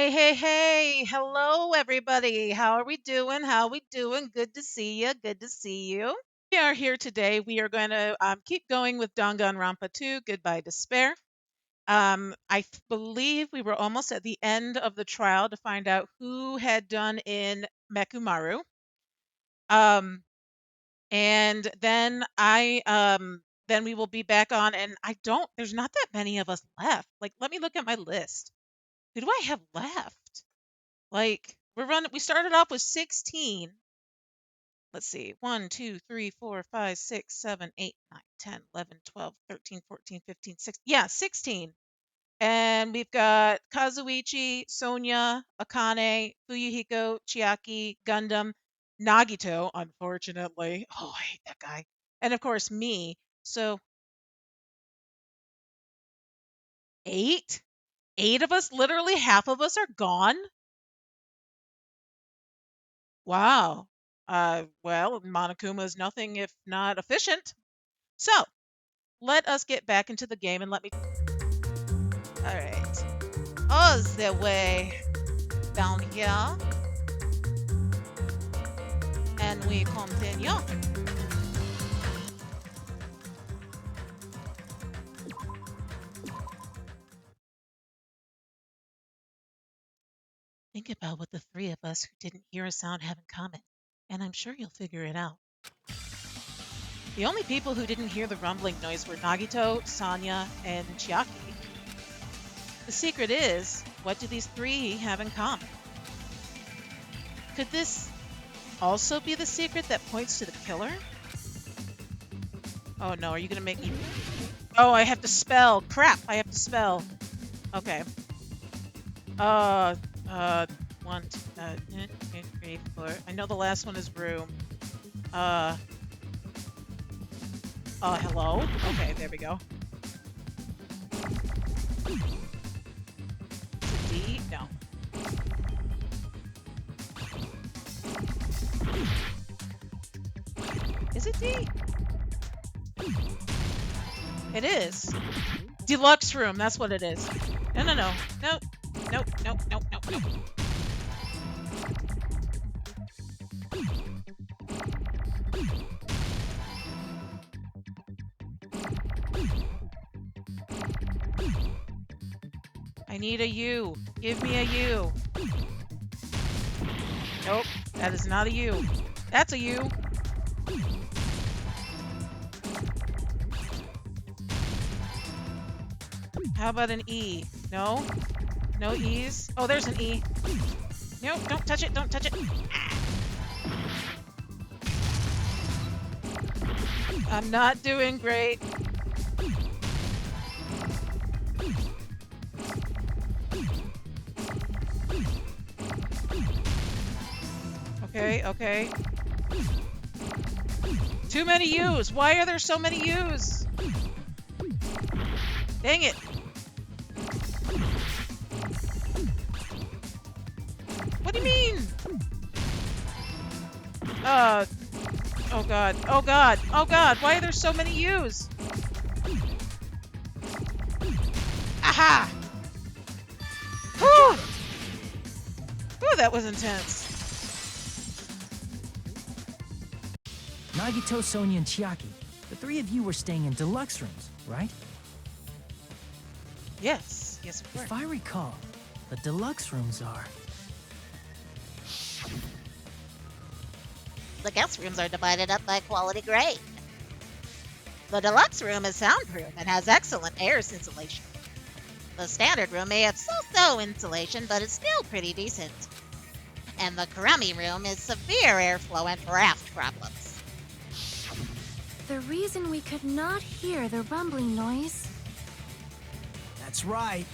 Hey, hey, hey. Hello, everybody. How are we doing? How are we doing? Good to see you. Good to see you. We are here today. We are going to keep going with Danganronpa 2, Goodbye Despair. Believe we were almost at the end of the trial to find out who had done in Mekumaru. And then we will be back on, and there's not that many of us left. Like, let me look at my list. Who do I have left? Like, we started off with 16. Let's see. 1, 2, 3, 4, 5, 6, 7, 8, 9, 10, 11, 12, 13, 14, 15, 16. Yeah, 16. And we've got Kazuichi, Sonia, Akane, Fuyuhiko, Chiaki, Gundam, Nagito, unfortunately. Oh, I hate that guy. And of course, me. So, 8? 8 of us? Literally half of us are gone? Wow. Well, Monokuma is nothing if not efficient. So, let us get back into the game and let me. All right. Oh, the way down here. And we continue. Think about what the three of us who didn't hear a sound have in common, and I'm sure you'll figure it out. The only people who didn't hear the rumbling noise were Nagito, Sanya, and Chiaki. The secret is, what do these three have in common? Could this also be the secret that points to the killer? Oh no, are you gonna make me... Oh, I have to spell. Crap, I have to spell. Okay. 1, 2, 3, 4. I know the last one is room. Hello? Okay, there we go. D? No. Is it D? It is. Deluxe room, that's what it is. No, no, no. No. Nope, nope, nope, nope, nope. I need a U. Give me a U. Nope, that is not a U. That's a U. How about an E? No? No E's? Oh, there's an E. Nope, don't touch it, don't touch it. I'm not doing great. Okay, okay. Too many U's. Why are there so many U's? Dang it. What do you mean? Oh god. Oh god. Oh god. Why are there so many U's? Aha! Whew! Whew, that was intense. Nagito, Sonia, and Chiaki. The three of you were staying in deluxe rooms, right? Yes. Yes, of course. If I recall, the deluxe rooms are... The guest rooms are divided up by quality grade. The deluxe room is soundproof and has excellent air insulation. The standard room may have so-so insulation, but it's still pretty decent. And the Karami room is severe airflow and draft problems. The reason we could not hear the rumbling noise... That's right.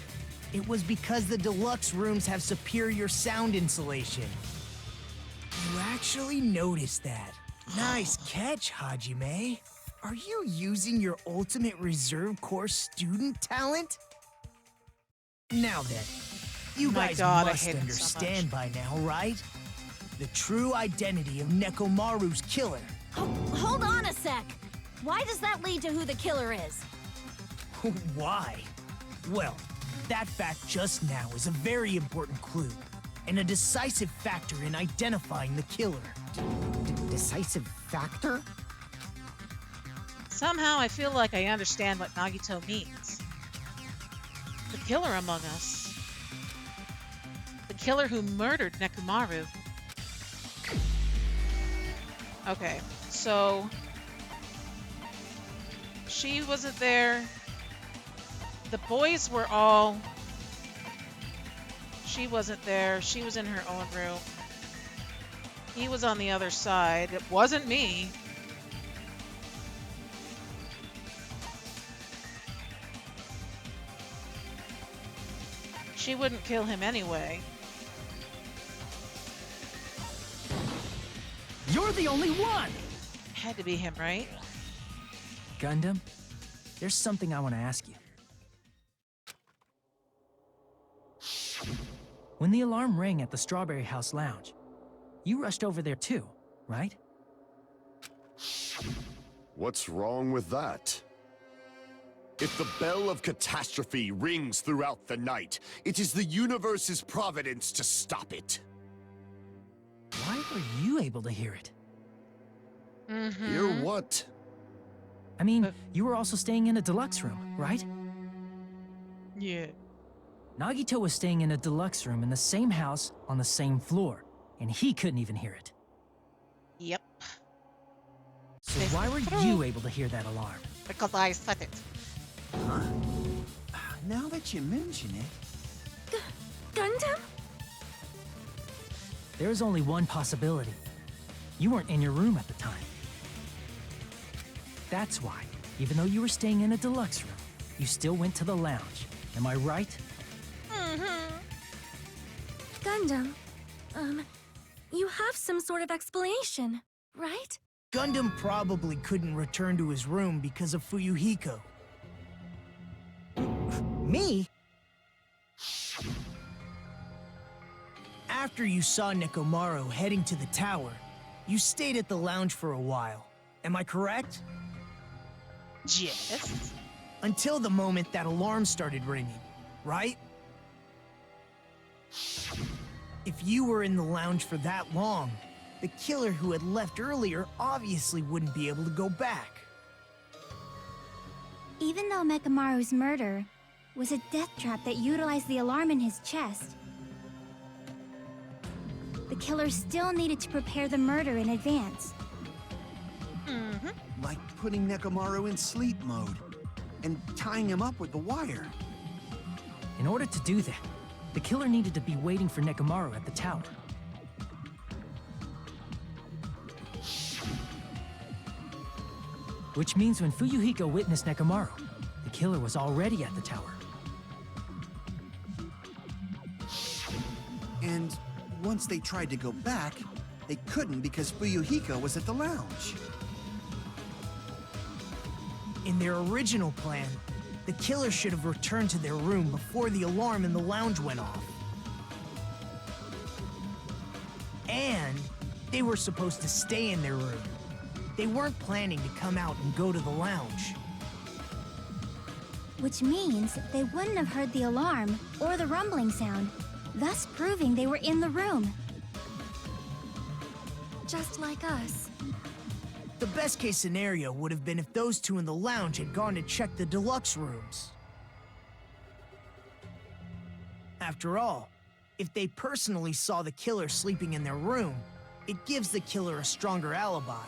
It was because the deluxe rooms have superior sound insulation. You actually noticed that. Nice catch, Hajime. Are you using your ultimate reserve corps student talent? Now then, you guys must understand by now, right? The true identity of Nekomaru's killer. Oh, hold on a sec. Why does that lead to who the killer is? Why? Well, That fact just now is a very important clue, and a decisive factor in identifying the killer. Decisive factor? Somehow I feel like I understand what Nagito means. The killer among us. The killer who murdered Nekomaru. Okay, so she wasn't there. The boys were all... She wasn't there. She was in her own room. He was on the other side. It wasn't me. She wouldn't kill him anyway. You're the only one! Had to be him, right? Gundam, there's something I want to ask you. When the alarm rang at the Strawberry House Lounge, you rushed over there too, right? What's wrong with that? If the bell of catastrophe rings throughout the night, it is the universe's providence to stop it. Why were you able to hear it? Hear what? I mean, you were also staying in a deluxe room, right? Yeah. Nagito was staying in a deluxe room in the same house on the same floor, and he couldn't even hear it. Yep. So why were you able to hear that alarm? Because I said it. Huh? Now that you mention it... Gundam? There is only one possibility. You weren't in your room at the time. That's why, even though you were staying in a deluxe room, you still went to the lounge. Am I right? Gundam, you have some sort of explanation, right? Gundam probably couldn't return to his room because of Fuyuhiko. Me? After you saw Nekomaru heading to the tower, you stayed at the lounge for a while. Am I correct? Yes. Until the moment that alarm started ringing, right? If you were in the lounge for that long, the killer who had left earlier obviously wouldn't be able to go back. Even though Mekamaru's murder was a death trap that utilized the alarm in his chest, the killer still needed to prepare the murder in advance. Like putting Nekomaru in sleep mode and tying him up with the wire. In order to do that, the killer needed to be waiting for Nekomaru at the tower. Which means when Fuyuhiko witnessed Nekomaru, the killer was already at the tower. And once they tried to go back, they couldn't because Fuyuhiko was at the lounge. In their original plan, the killer should have returned to their room before the alarm in the lounge went off. And they were supposed to stay in their room. They weren't planning to come out and go to the lounge. Which means they wouldn't have heard the alarm or the rumbling sound, thus proving they were in the room. Just like us. The best case scenario would have been if those two in the lounge had gone to check the deluxe rooms. After all, if they personally saw the killer sleeping in their room, it gives the killer a stronger alibi.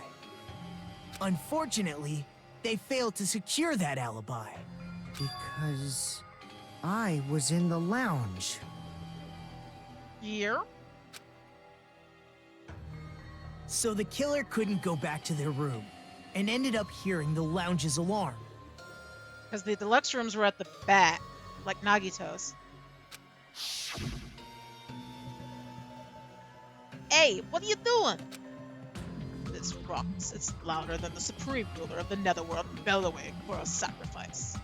Unfortunately, they failed to secure that alibi. Because I was in the lounge. Yeah. So the killer couldn't go back to their room, and ended up hearing the lounge's alarm. Because the deluxe rooms were at the back, like Nagito's. Hey, what are you doing? This rocks. It's louder than the supreme ruler of the netherworld bellowing for a sacrifice.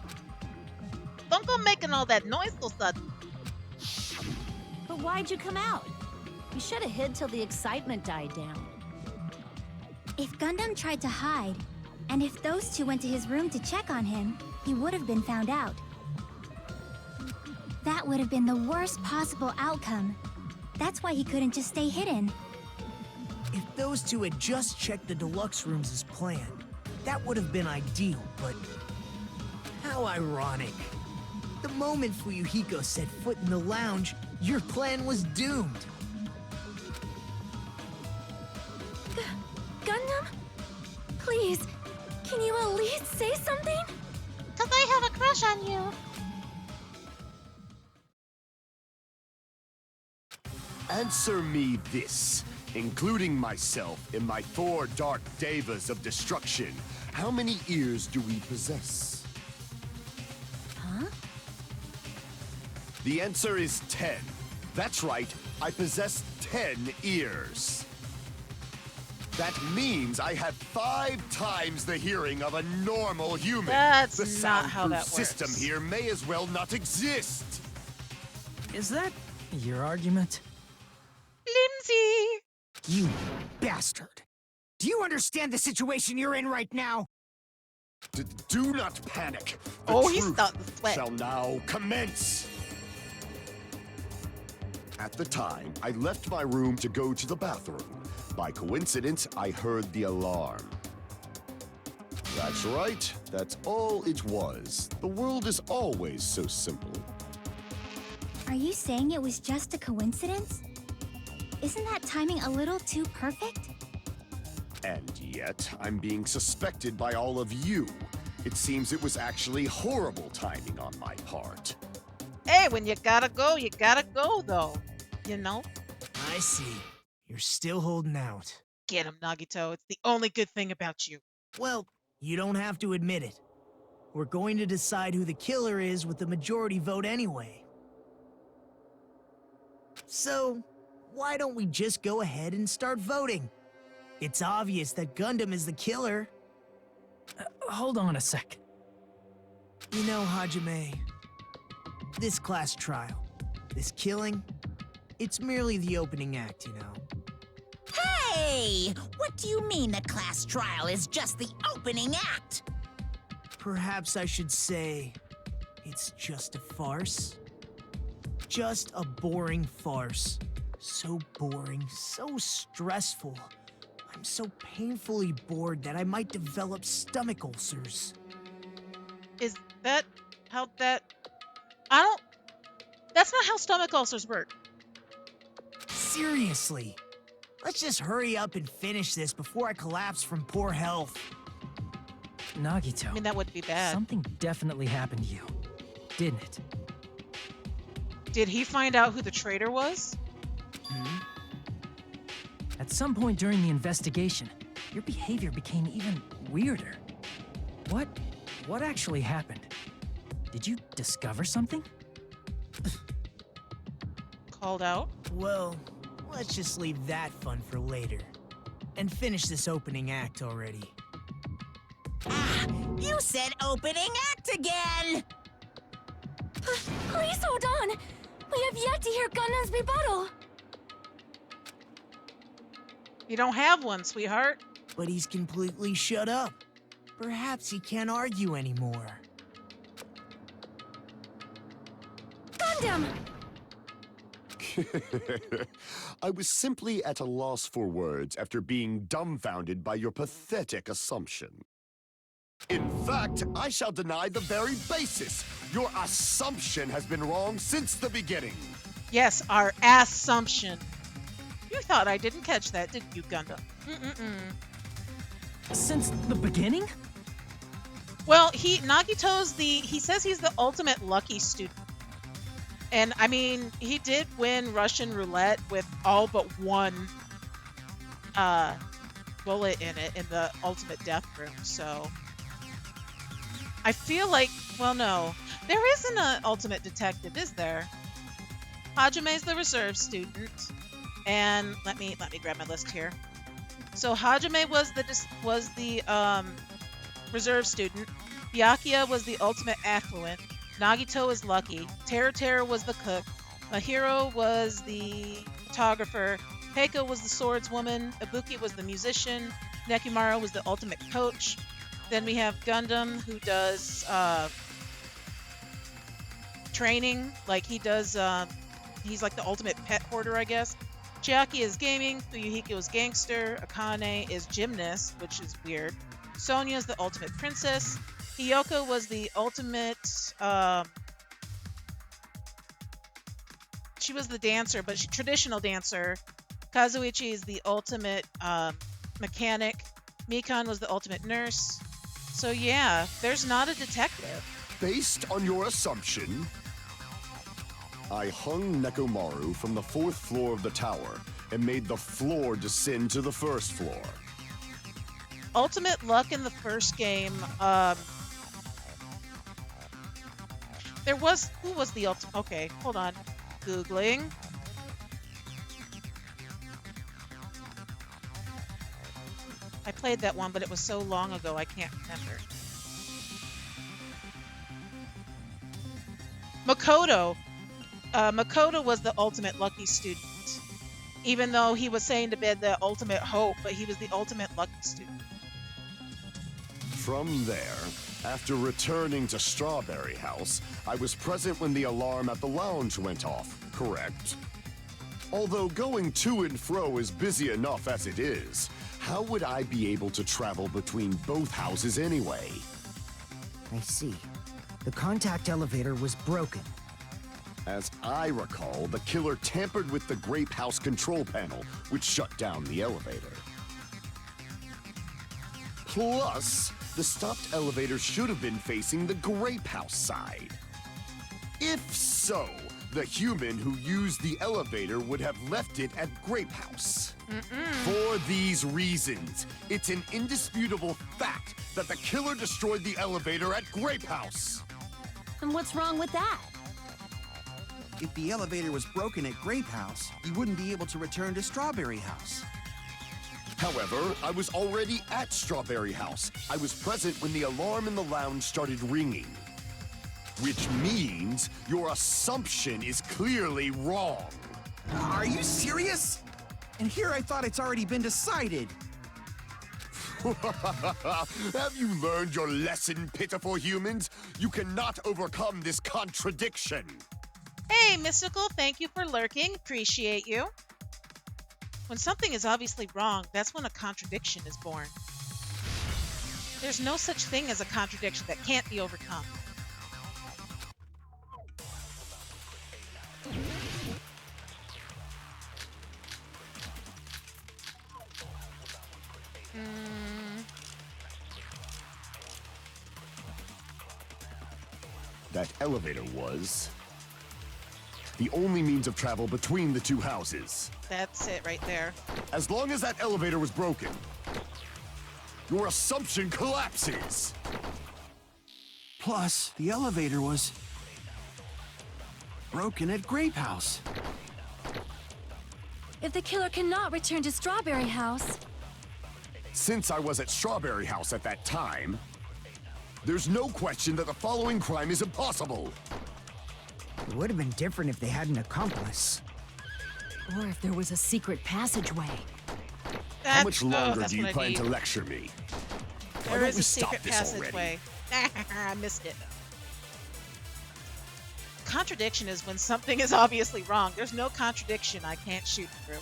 Don't go making all that noise so sudden. But why'd you come out? You should have hid till the excitement died down. If Gundam tried to hide, and if those two went to his room to check on him, he would have been found out. That would have been the worst possible outcome. That's why he couldn't just stay hidden. If those two had just checked the deluxe rooms as planned, that would have been ideal, but how ironic. The moment Fuyuhiko set foot in the lounge, your plan was doomed. Gundam? Please, can you at least say something? 'Cause I have a crush on you. Answer me this, including myself in my 4 dark devas of destruction. How many ears do we possess? Huh? The answer is 10. That's right, I possess 10 ears. That means I have 5 times the hearing of a normal human. That's the not how soundproof that system works. here may as well not exist. Is that your argument? Flimsy! You bastard! Do you understand the situation you're in right now? Do not panic. The Oh, he's truth starting to sweat. shall now commence. At the time, I left my room to go to the bathroom. By coincidence, I heard the alarm. That's right. That's all it was. The world is always so simple. Are you saying it was just a coincidence? Isn't that timing a little too perfect? And yet, I'm being suspected by all of you. It seems it was actually horrible timing on my part. Hey, when you gotta go, though. You know? I see. You're still holding out. Get him, Nagito. It's the only good thing about you. Well, you don't have to admit it. We're going to decide who the killer is with the majority vote anyway. So, why don't we just go ahead and start voting? It's obvious that Gundam is the killer. Hold on a sec. You know, Hajime, this class trial, this killing, it's merely the opening act, you know. Hey! What do you mean the class trial is just the opening act? Perhaps I should say, it's just a farce. Just a boring farce. So boring, so stressful. I'm so painfully bored that I might develop stomach ulcers. Is that how that... That's not how stomach ulcers work. Seriously. Let's just hurry up and finish this before I collapse from poor health. Nagito. I mean, that wouldn't be bad. Something definitely happened to you, didn't it? Did he find out who the traitor was? At some point during the investigation, your behavior became even weirder. What actually happened? Did you discover something? Called out? Well, let's just leave that fun for later. And finish this opening act already. Ah, you said opening act again! Please hold on. We have yet to hear Gundam's rebuttal. You don't have one, sweetheart. But he's completely shut up. Perhaps he can't argue anymore. Gundam! I was simply at a loss for words after being dumbfounded by your pathetic assumption. In fact, I shall deny the very basis. Your assumption has been wrong since the beginning. Yes, our assumption. You thought I didn't catch that, didn't you, Gundam? Since the beginning? Well, Nagito's he says he's the ultimate lucky student. And I mean, he did win Russian roulette with all but one bullet in it in the ultimate death room, so I feel like, well, no, there isn't an ultimate detective, is there? Hajime's the reserve student, and let me grab my list here. So Hajime was the reserve student. Byakuya was the ultimate affluent. Nagito is lucky. Terra was the cook. Mahiro was the photographer. Peiko was the swordswoman. Ibuki was the musician. Nekimaru was the ultimate coach. Then we have Gundam, who does training. Like he does, he's like the ultimate pet hoarder, I guess. Chiaki is gaming, Fuyuhiko is gangster, Akane is gymnast, which is weird. Sonia is the ultimate princess. Hiyoko was the ultimate, she was the dancer, but traditional dancer. Kazuichi is the ultimate mechanic. Mikan was the ultimate nurse. So yeah, there's not a detective. Based on your assumption, I hung Nekomaru from the 4th floor of the tower and made the floor descend to the 1st floor. Ultimate luck in the first game. There was, who was the ultimate? Okay, hold on. Googling. I played that one, but it was so long ago I can't remember. Makoto. Makoto was the ultimate lucky student. Even though he was saying to be the ultimate hope, but he was the ultimate lucky student. From there, after returning to Strawberry House, I was present when the alarm at the lounge went off, correct? Although going to and fro is busy enough as it is, how would I be able to travel between both houses anyway? I see. The contact elevator was broken. As I recall, the killer tampered with the Grape House control panel, which shut down the elevator. Plus, the stopped elevator should have been facing the Grape House side. If so, the human who used the elevator would have left it at Grape House. For these reasons, it's an indisputable fact that the killer destroyed the elevator at Grape House. And what's wrong with that? If the elevator was broken at Grape House, you wouldn't be able to return to Strawberry House. However, I was already at Strawberry House. I was present when the alarm in the lounge started ringing. Which means your assumption is clearly wrong. Are you serious? And here I thought it's already been decided. Have you learned your lesson, pitiful humans? You cannot overcome this contradiction. Hey, Mystical, thank you for lurking. Appreciate you. When something is obviously wrong, that's when a contradiction is born. There's no such thing as a contradiction that can't be overcome. That elevator was the only means of travel between the two houses. That's it right there. As long as that elevator was broken, your assumption collapses. Plus, the elevator was broken at Grape House. If the killer cannot return to Strawberry House, Since I was at Strawberry House at that time, there's no question that the following crime is impossible. It would have been different if they had an accomplice. Or if there was a secret passageway. How much longer that's do you what I plan need. to lecture me? Why There don't is we a stop secret this already? passageway. I missed it. Contradiction is when something is obviously wrong. There's no contradiction I can't shoot through.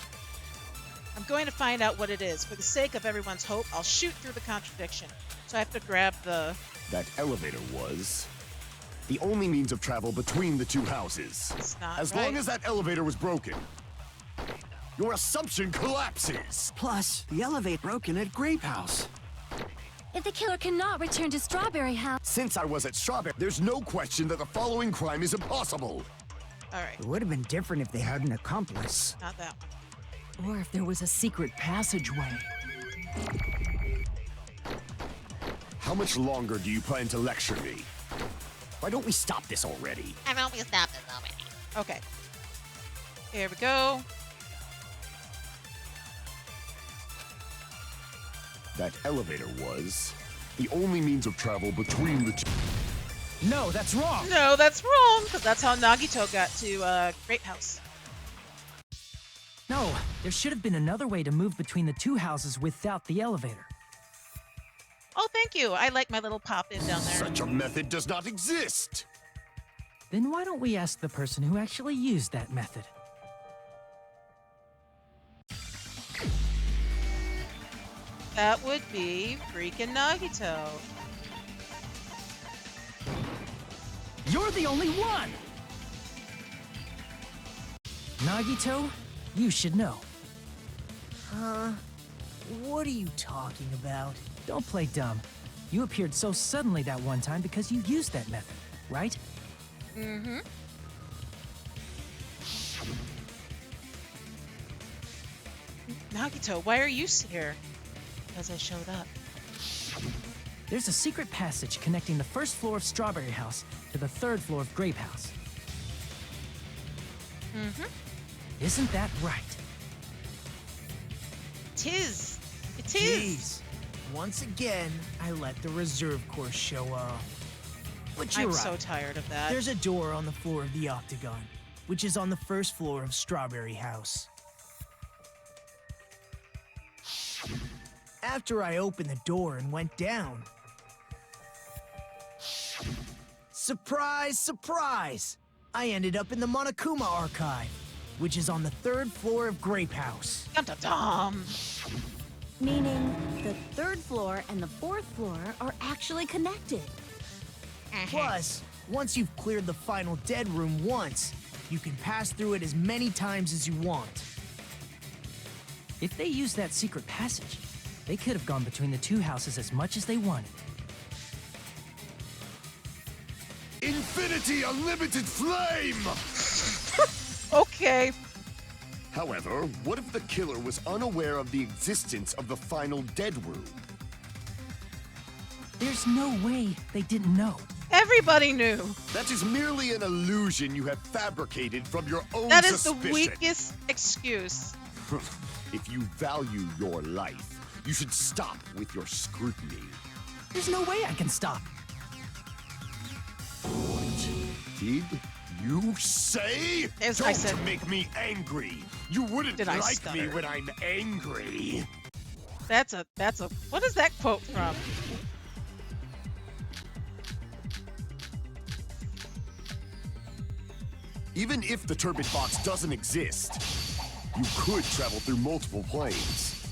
I'm going to find out what it is. For the sake of everyone's hope, I'll shoot through the contradiction. So I have to grab the... That elevator was the only means of travel between the two houses. It's not As right. long as that elevator was broken, your assumption collapses. Plus, the elevator broken at Grape House. if the killer cannot return to Strawberry House, Since I was at Strawberry, there's no question that the following crime is impossible. All right, It would have been different if they had an accomplice. not that one. Or if there was a secret passageway. How much longer do you plan to lecture me? Why don't we stop this already? I hope you stop this already. Okay. Here we go. That elevator was the only means of travel between the two. No, that's wrong! No, that's wrong, because that's how Nagito got to Great House. No, there should have been another way to move between the two houses without the elevator. Oh, thank you. I like my little pop-in down there. Such a method does not exist. Then why don't we ask the person who actually used that method? That would be freaking Nagito. You're the only one! Nagito, you should know. What are you talking about? Don't play dumb. You appeared so suddenly that one time because you used that method, right? Mm-hmm. Nagito, why are you here? Because I showed up. There's a secret passage connecting the first floor of Strawberry House to the third floor of Grape House. Mm-hmm. Isn't that right? Tis. It is. Jeez. Once again, I let the reserve course show off. But you're I'm right. so tired of that. There's a door on the floor of the Octagon, which is on the first floor of Strawberry House. After I opened the door and went down... Surprise, surprise! I ended up in the Monokuma Archive, which is on the third floor of Grape House. Dum-dum-dum. Meaning, the third floor and the fourth floor are actually connected. Plus, once you've cleared the final dead room once, you can pass through it as many times as you want. If they used that secret passage, they could have gone between the two houses as much as they wanted. Infinity Unlimited Flame! Okay. However, what if the killer was unaware of the existence of the final dead room? There's no way they didn't know. Everybody knew. That is merely an illusion you have fabricated from your own That is suspicion. the weakest excuse. If you value your life, you should stop with your scrutiny. There's no way I can stop. Did you say? As Don't I said. make me angry. You wouldn't Did I like me stutter? when I'm angry. That's a what is that quote from? Even if the turbid box doesn't exist, you could travel through multiple planes,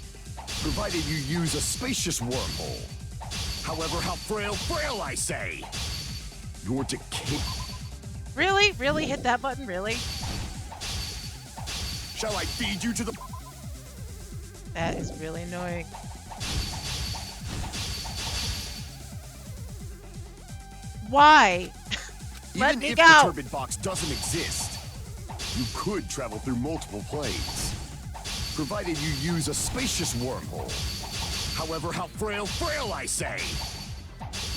provided you use a spacious wormhole. However, how frail I say! Your decay. Really? Really? Hit that button? Really? Shall I feed you to the... That is really annoying. Why? Let Even me if go. the turbid box doesn't exist, you could travel through multiple planes, provided you use a spacious wormhole. However, how frail I say!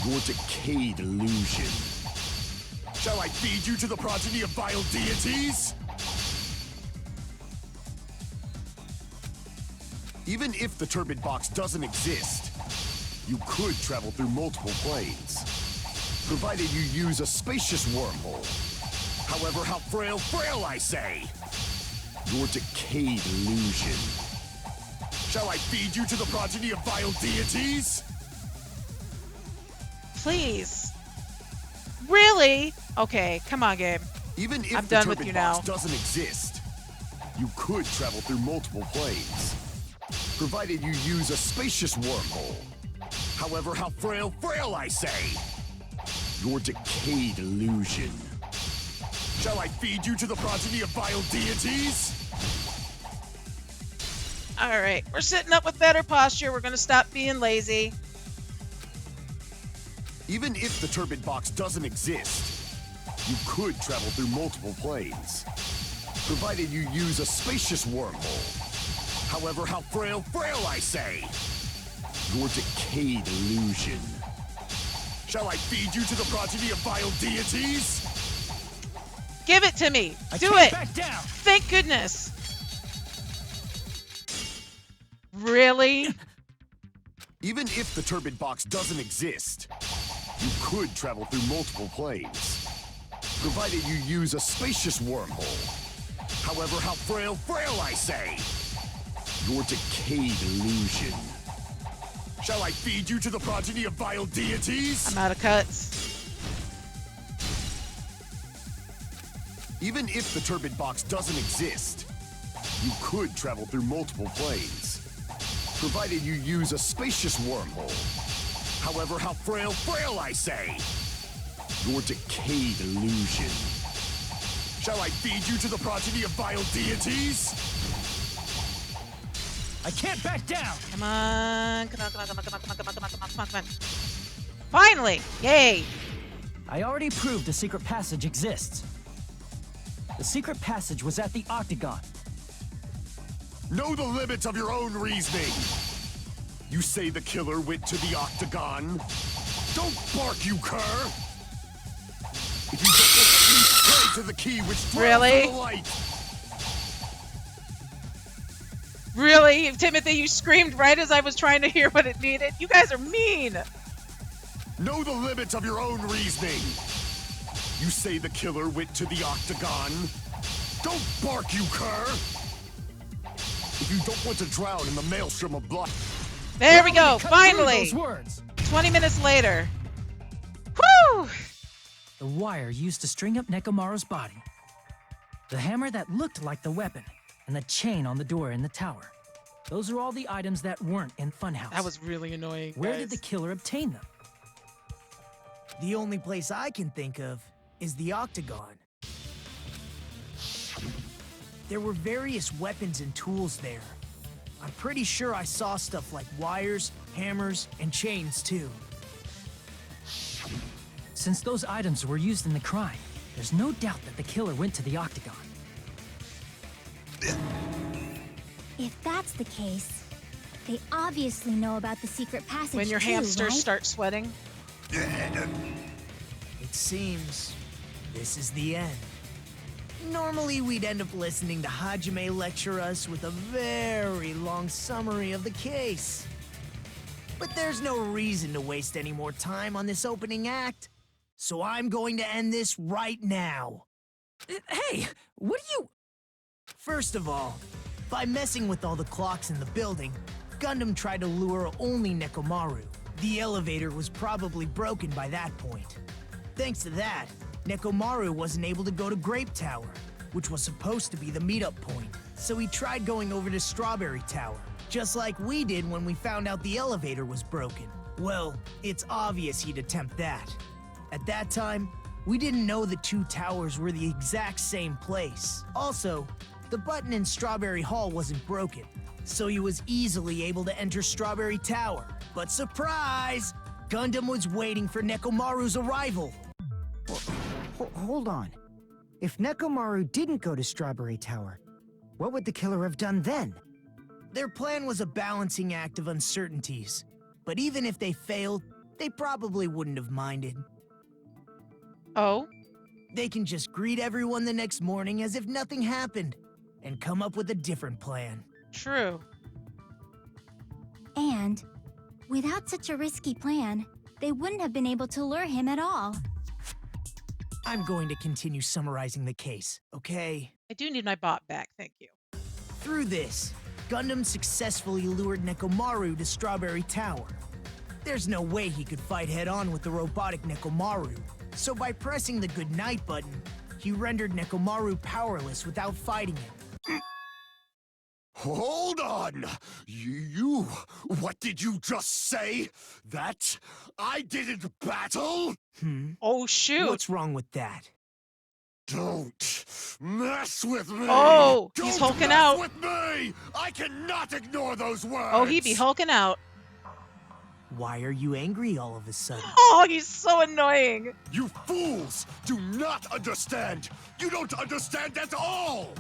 Your decayed illusion. Shall I feed you to the progeny of vile deities? Even if the turbid box doesn't exist, you could travel through multiple planes, provided you use a spacious wormhole. However, how frail I say! Your decayed illusion. Shall I feed you to the progeny of vile deities? Please. Really? Okay, come on, game. Even if I'm the done with turbid you box now. doesn't exist, you could travel through multiple planes, provided you use a spacious wormhole. However, how frail I say! Your decayed illusion. Shall I feed you to the progeny of vile deities? Alright, we're sitting up with better posture. We're gonna stop being lazy. Even if the turbid box doesn't exist, you could travel through multiple planes, provided you use a spacious wormhole. However, how frail I say! Your decayed illusion. Shall I feed you to the progeny of vile deities? Give it to me. Do can't it. back down. Thank goodness. Really? Even if the turbid box doesn't exist, you could travel through multiple planes, provided you use a spacious wormhole. However, how frail I say! Your decayed illusion. Shall I feed you to the progeny of vile deities? I'm out of cuts. Even if the turbid box doesn't exist, you could travel through multiple planes, provided you use a spacious wormhole. However, how frail, I say! Your decayed illusion. Shall I feed you to the progeny of vile deities? I can't back down! Come on. Come on, come on, come on, come on, come on, come on, come on, come on, come on, come on. Finally! Yay! I already proved a secret passage exists. The secret passage was at the Octagon. Know the limits of your own reasoning. You say the killer went to the Octagon? Don't bark, you cur! If you don't want to please pray to the key which dwells Really? in the light. Really? Timothy, you screamed right as I was trying to hear what it needed? You guys are mean! Know the limits of your own reasoning. You say the killer went to the Octagon? Don't bark, you cur! If you don't want to drown in the maelstrom of blood. There we go, finally! Those words. 20 minutes later. Whew! The wire used to string up Nekomaru's body. The hammer that looked like the weapon. And the chain on the door in the tower. Those are all the items that weren't in Funhouse. That was really annoying, Where guys. did the killer obtain them? The only place I can think of is the Octagon. There were various weapons and tools there. I'm pretty sure I saw stuff like wires, hammers, and chains too. Since those items were used in the crime, there's no doubt that the killer went to the Octagon. If that's the case, they obviously know about the secret passage When your too, hamsters right? start sweating. It seems this is the end. Normally, we'd end up listening to Hajime lecture us with a very long summary of the case. But there's no reason to waste any more time on this opening act, so I'm going to end this right now. Hey, what are you... First of all, by messing with all the clocks in the building, Gundam tried to lure only Nekomaru. The elevator was probably broken by that point. Thanks to that, Nekomaru wasn't able to go to Grape Tower, which was supposed to be the meetup point. So he tried going over to Strawberry Tower, just like we did when we found out the elevator was broken. Well, it's obvious he'd attempt that. At that time, we didn't know the two towers were the exact same place. Also, the button in Strawberry Hall wasn't broken, so he was easily able to enter Strawberry Tower. But surprise! Gundam was waiting for Nekomaru's arrival. Hold on. If Nekomaru didn't go to Strawberry Tower, what would the killer have done then? Their plan was a balancing act of uncertainties, but even if they failed, they probably wouldn't have minded. Oh? They can just greet everyone the next morning as if nothing happened, and come up with a different plan. True. And without such a risky plan, they wouldn't have been able to lure him at all. I'm going to continue summarizing the case, okay? I do need my bot back, thank you. Through this, Gundam successfully lured Nekomaru to Strawberry Tower. There's no way he could fight head-on with the robotic Nekomaru, so by pressing the goodnight button, he rendered Nekomaru powerless without fighting him. Hold on! What did you just say? That I didn't battle? Oh, shoot. What's wrong with that? Don't mess with me! Oh, Don't he's hulking mess out. with me! I cannot ignore those words! Oh, he be hulking out. Why are you angry all of a sudden? Oh, he's so annoying. You fools do not understand! You don't understand at all!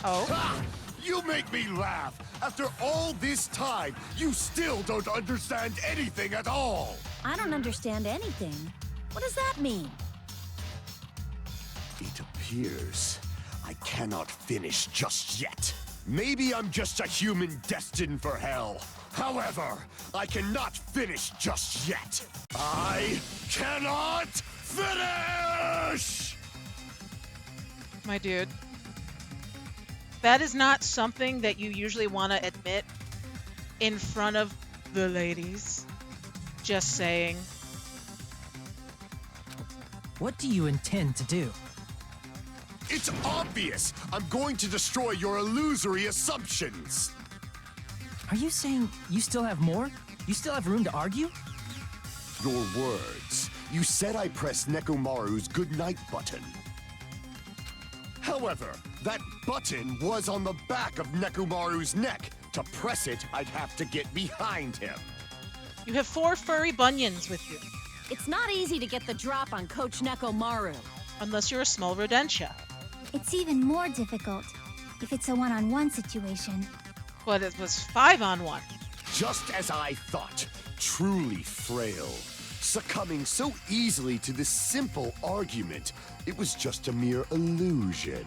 Oh? Ha! You make me laugh! After all this time, you still don't understand anything at all! I don't understand anything. What does that mean? It appears I cannot finish just yet. Maybe I'm just a human destined for hell. However, I cannot finish just yet. I cannot finish! My dude. That is not something that you usually want to admit in front of the ladies. Just saying. What do you intend to do? It's obvious! I'm going to destroy your illusory assumptions! Are you saying you still have more? You still have room to argue? Your words. You said I pressed Nekomaru's goodnight button. However, that button was on the back of Nekomaru's neck. To press it, I'd have to get behind him. You have 4 furry bunions with you. It's not easy to get the drop on Coach Nekomaru. Unless you're a small rodentia. It's even more difficult if it's a one-on-one situation. But it was 5-on-1. Just as I thought, truly frail. Succumbing so easily to this simple argument, it was just a mere illusion.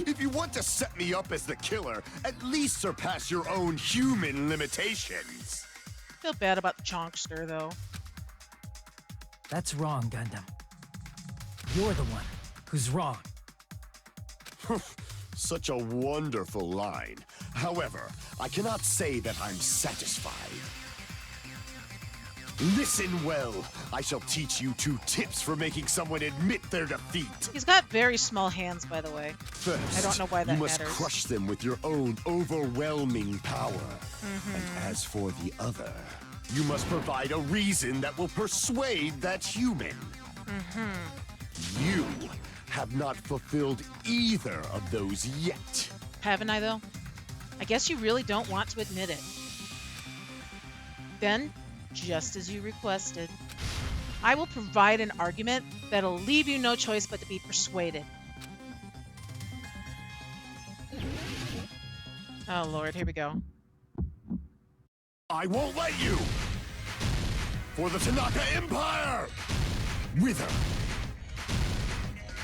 If you want to set me up as the killer, at least surpass your own human limitations. I feel bad about the Chonkster, though. That's wrong, Gundam. You're the one who's wrong. Such a wonderful line. However, I cannot say that I'm satisfied. Listen well. I shall teach you 2 tips for making someone admit their defeat. He's got very small hands, by the way. First, I don't know why that you must matters. crush them with your own overwhelming power. And as for the other, you must provide a reason that will persuade that human. You have not fulfilled either of those yet. Haven't I, though? I guess you really don't want to admit it. Then, just as you requested, I will provide an argument that'll leave you no choice but to be persuaded. Oh, Lord, here we go. I won't let you! For the Tanaka Empire! Wither!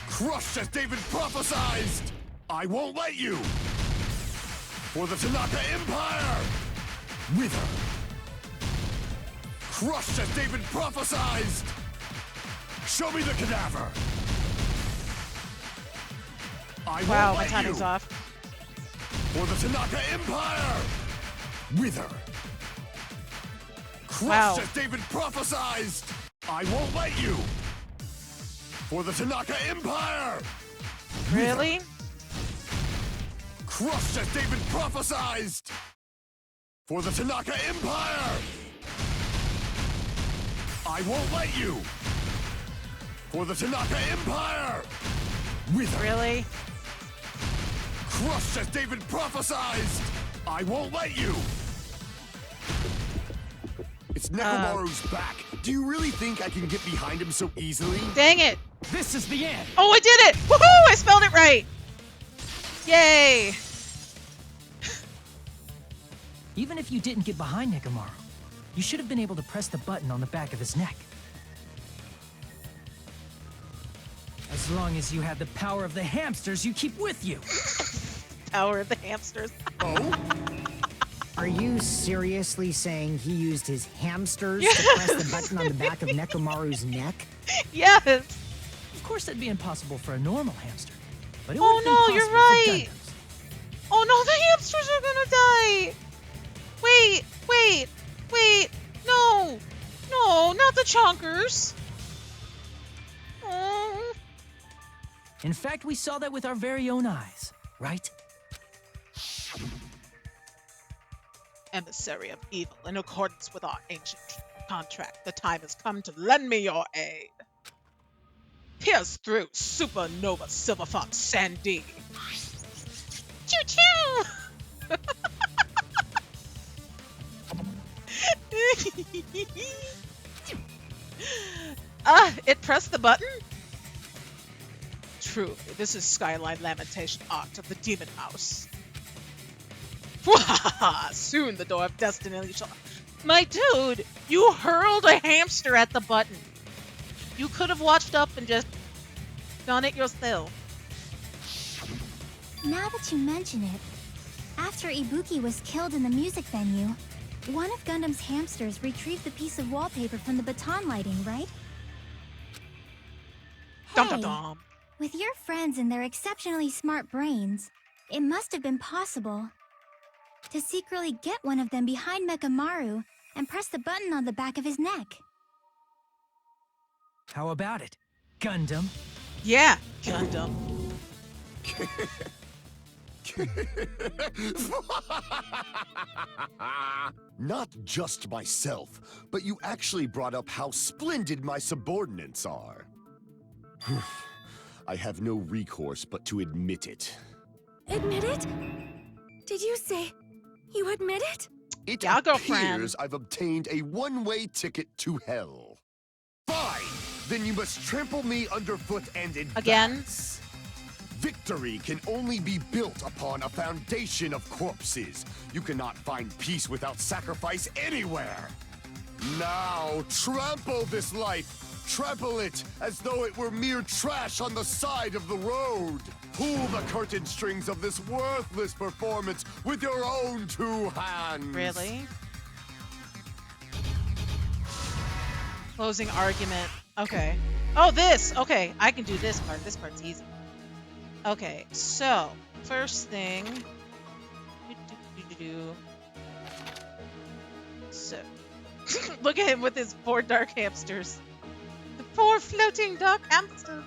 Crushed as David prophesized! I won't let you! For the Tanaka Empire! Wither! Crushed as David prophesized! Show me the cadaver! I Wow, won't my let timing's you! off. For the Tanaka Empire! Wither! Crushed Wow. as David prophesized! I won't let you! For the Tanaka Empire! Really? Crushed as David prophesized! For the Tanaka Empire! I won't let you! For the Tanaka Empire! Wither! Really? Crushed as David prophesized! I won't let you! It's Nekomaru's back. Do you really think I can get behind him so easily? Dang it! This is the end. Oh, I did it! Woohoo! I spelled it right! Yay! Even if you didn't get behind Nekomaru, you should have been able to press the button on the back of his neck. As long as you have the power of the hamsters you keep with you. Power of the hamsters. Oh? Are you seriously saying he used his hamsters to press the button on the back of Nekomaru's neck? Yes! Of course, that'd be impossible for a normal hamster. But it Oh would have been no, possible you're for right! Gundams. Oh no, the hamsters are gonna die! Wait, wait, wait! No! No, not the chonkers! Oh. In fact, we saw that with our very own eyes, right? Emissary of evil, in accordance with our ancient contract, the time has come to lend me your aid. Pierce through supernova silverfox Sandy. Choo-choo! It pressed the button? Truly, this is Skyline Lamentation Art of the Demon House. Soon the door of destiny shall... My dude, you hurled a hamster at the button. You could have watched up and just done it yourself. Now that you mention it, after Ibuki was killed in the music venue, one of Gundam's hamsters retrieved the piece of wallpaper from the baton lighting, right? Dum dum Hey, dum. with your friends and their exceptionally smart brains, it must have been possible to secretly get one of them behind Mekamaru and press the button on the back of his neck. How about it? Gundam. Yeah, Gundam. Not just myself, but you actually brought up how splendid my subordinates are. I have no recourse but to admit it. Admit it? Did you say you admit it? It Yeah, appears girlfriend. I've obtained a one-way ticket to hell. Fine! Then you must trample me underfoot and advance. Again? Victory can only be built upon a foundation of corpses. You cannot find peace without sacrifice anywhere. Now, trample this life. Trample it as though it were mere trash on the side of the road. Pull the curtain strings of this worthless performance with your own two hands. Really? Closing argument. Okay. Oh, this! Okay, I can do this part. This part's easy. Okay, so, first thing... So, look at him with his 4 dark hamsters. The 4 floating dark hamsters!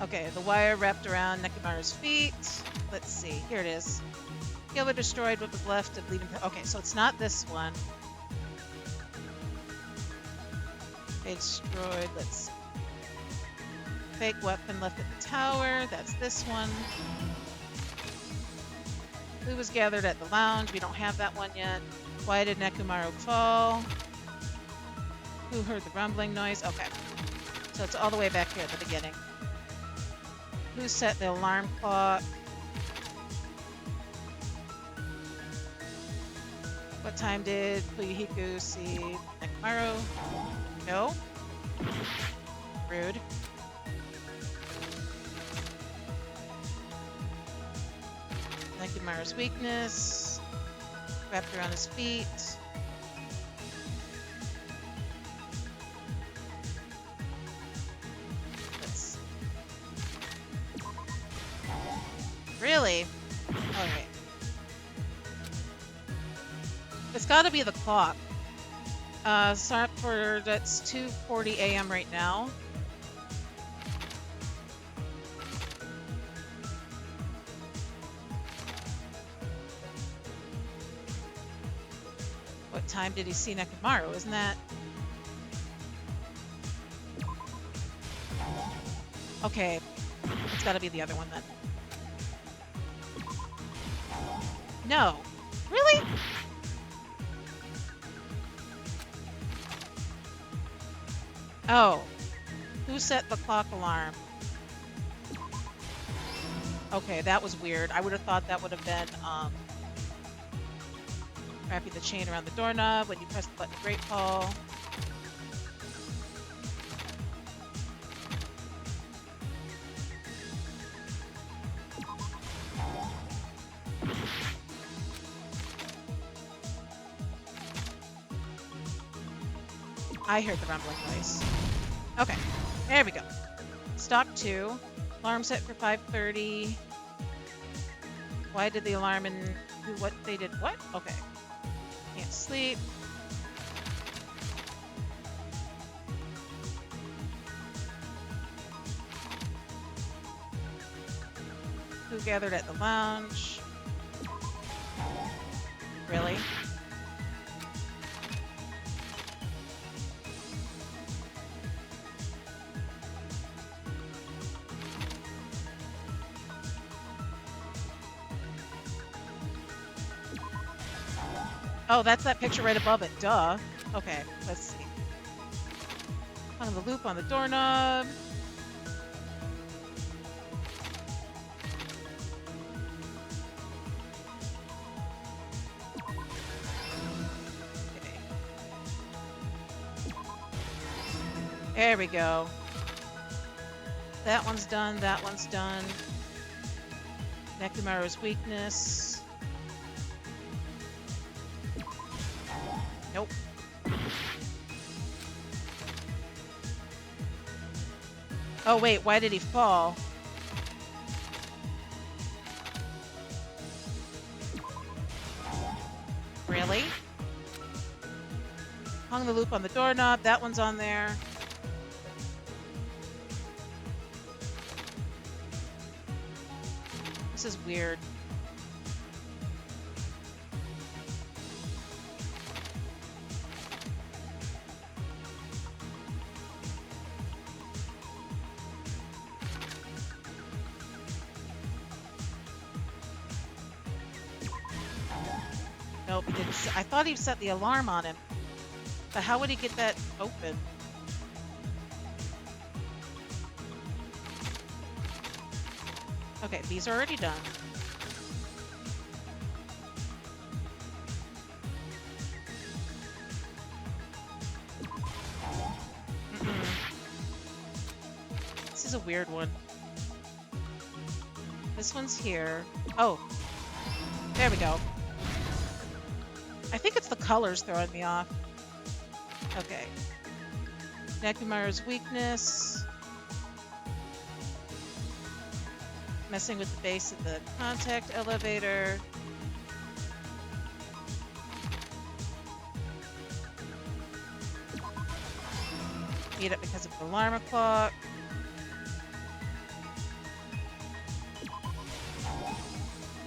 Okay, the wire wrapped around Nekomaru's feet. Let's see, here it is. Killer destroyed what was left of leaving... Okay, so it's not this one. Okay, destroyed, let's see. Fake weapon left at the tower. That's this one. Who was gathered at the lounge? We don't have that one yet. Why did Nekomaru fall? Who heard the rumbling noise? Okay. So it's all the way back here at the beginning. Who set the alarm clock? What time did Fuyuhiko see Nekomaru? No. Rude. Nekomaru's weakness. Wrapped around his feet. Let's... Really? Okay. It's gotta be the clock. Start for... That's 2:40 a.m. right now. What time did he see Nekomaru? Isn't that... Okay. It's gotta be the other one then. No. Really? Oh. Who set the clock alarm? Okay, that was weird. I would have thought that would have been, wrapping the chain around the doorknob when you press the button Great Fall. I heard the rumbling noise. Okay, there we go. Stock 2. Alarm set for 5:30. Why did the alarm and who, what, they did what? Okay. Can't sleep. Who gathered at the lounge? Really? Oh, that's that picture right above it. Duh. Okay, let's see. On the loop on the doorknob. Okay. There we go. That one's done. That one's done. Nekomaru's weakness. Nope. Oh wait, why did he fall? Really? Hung the loop on the doorknob, that one's on there. This is weird. Nope, he didn't. I thought he set the alarm on him. But how would he get that open? Okay, these are already done. This is a weird one. This one's here. Oh, there we go. I think it's the colors throwing me off. Okay. Nekomaru's weakness. Messing with the base of the contact elevator. Beat up because of the alarm clock.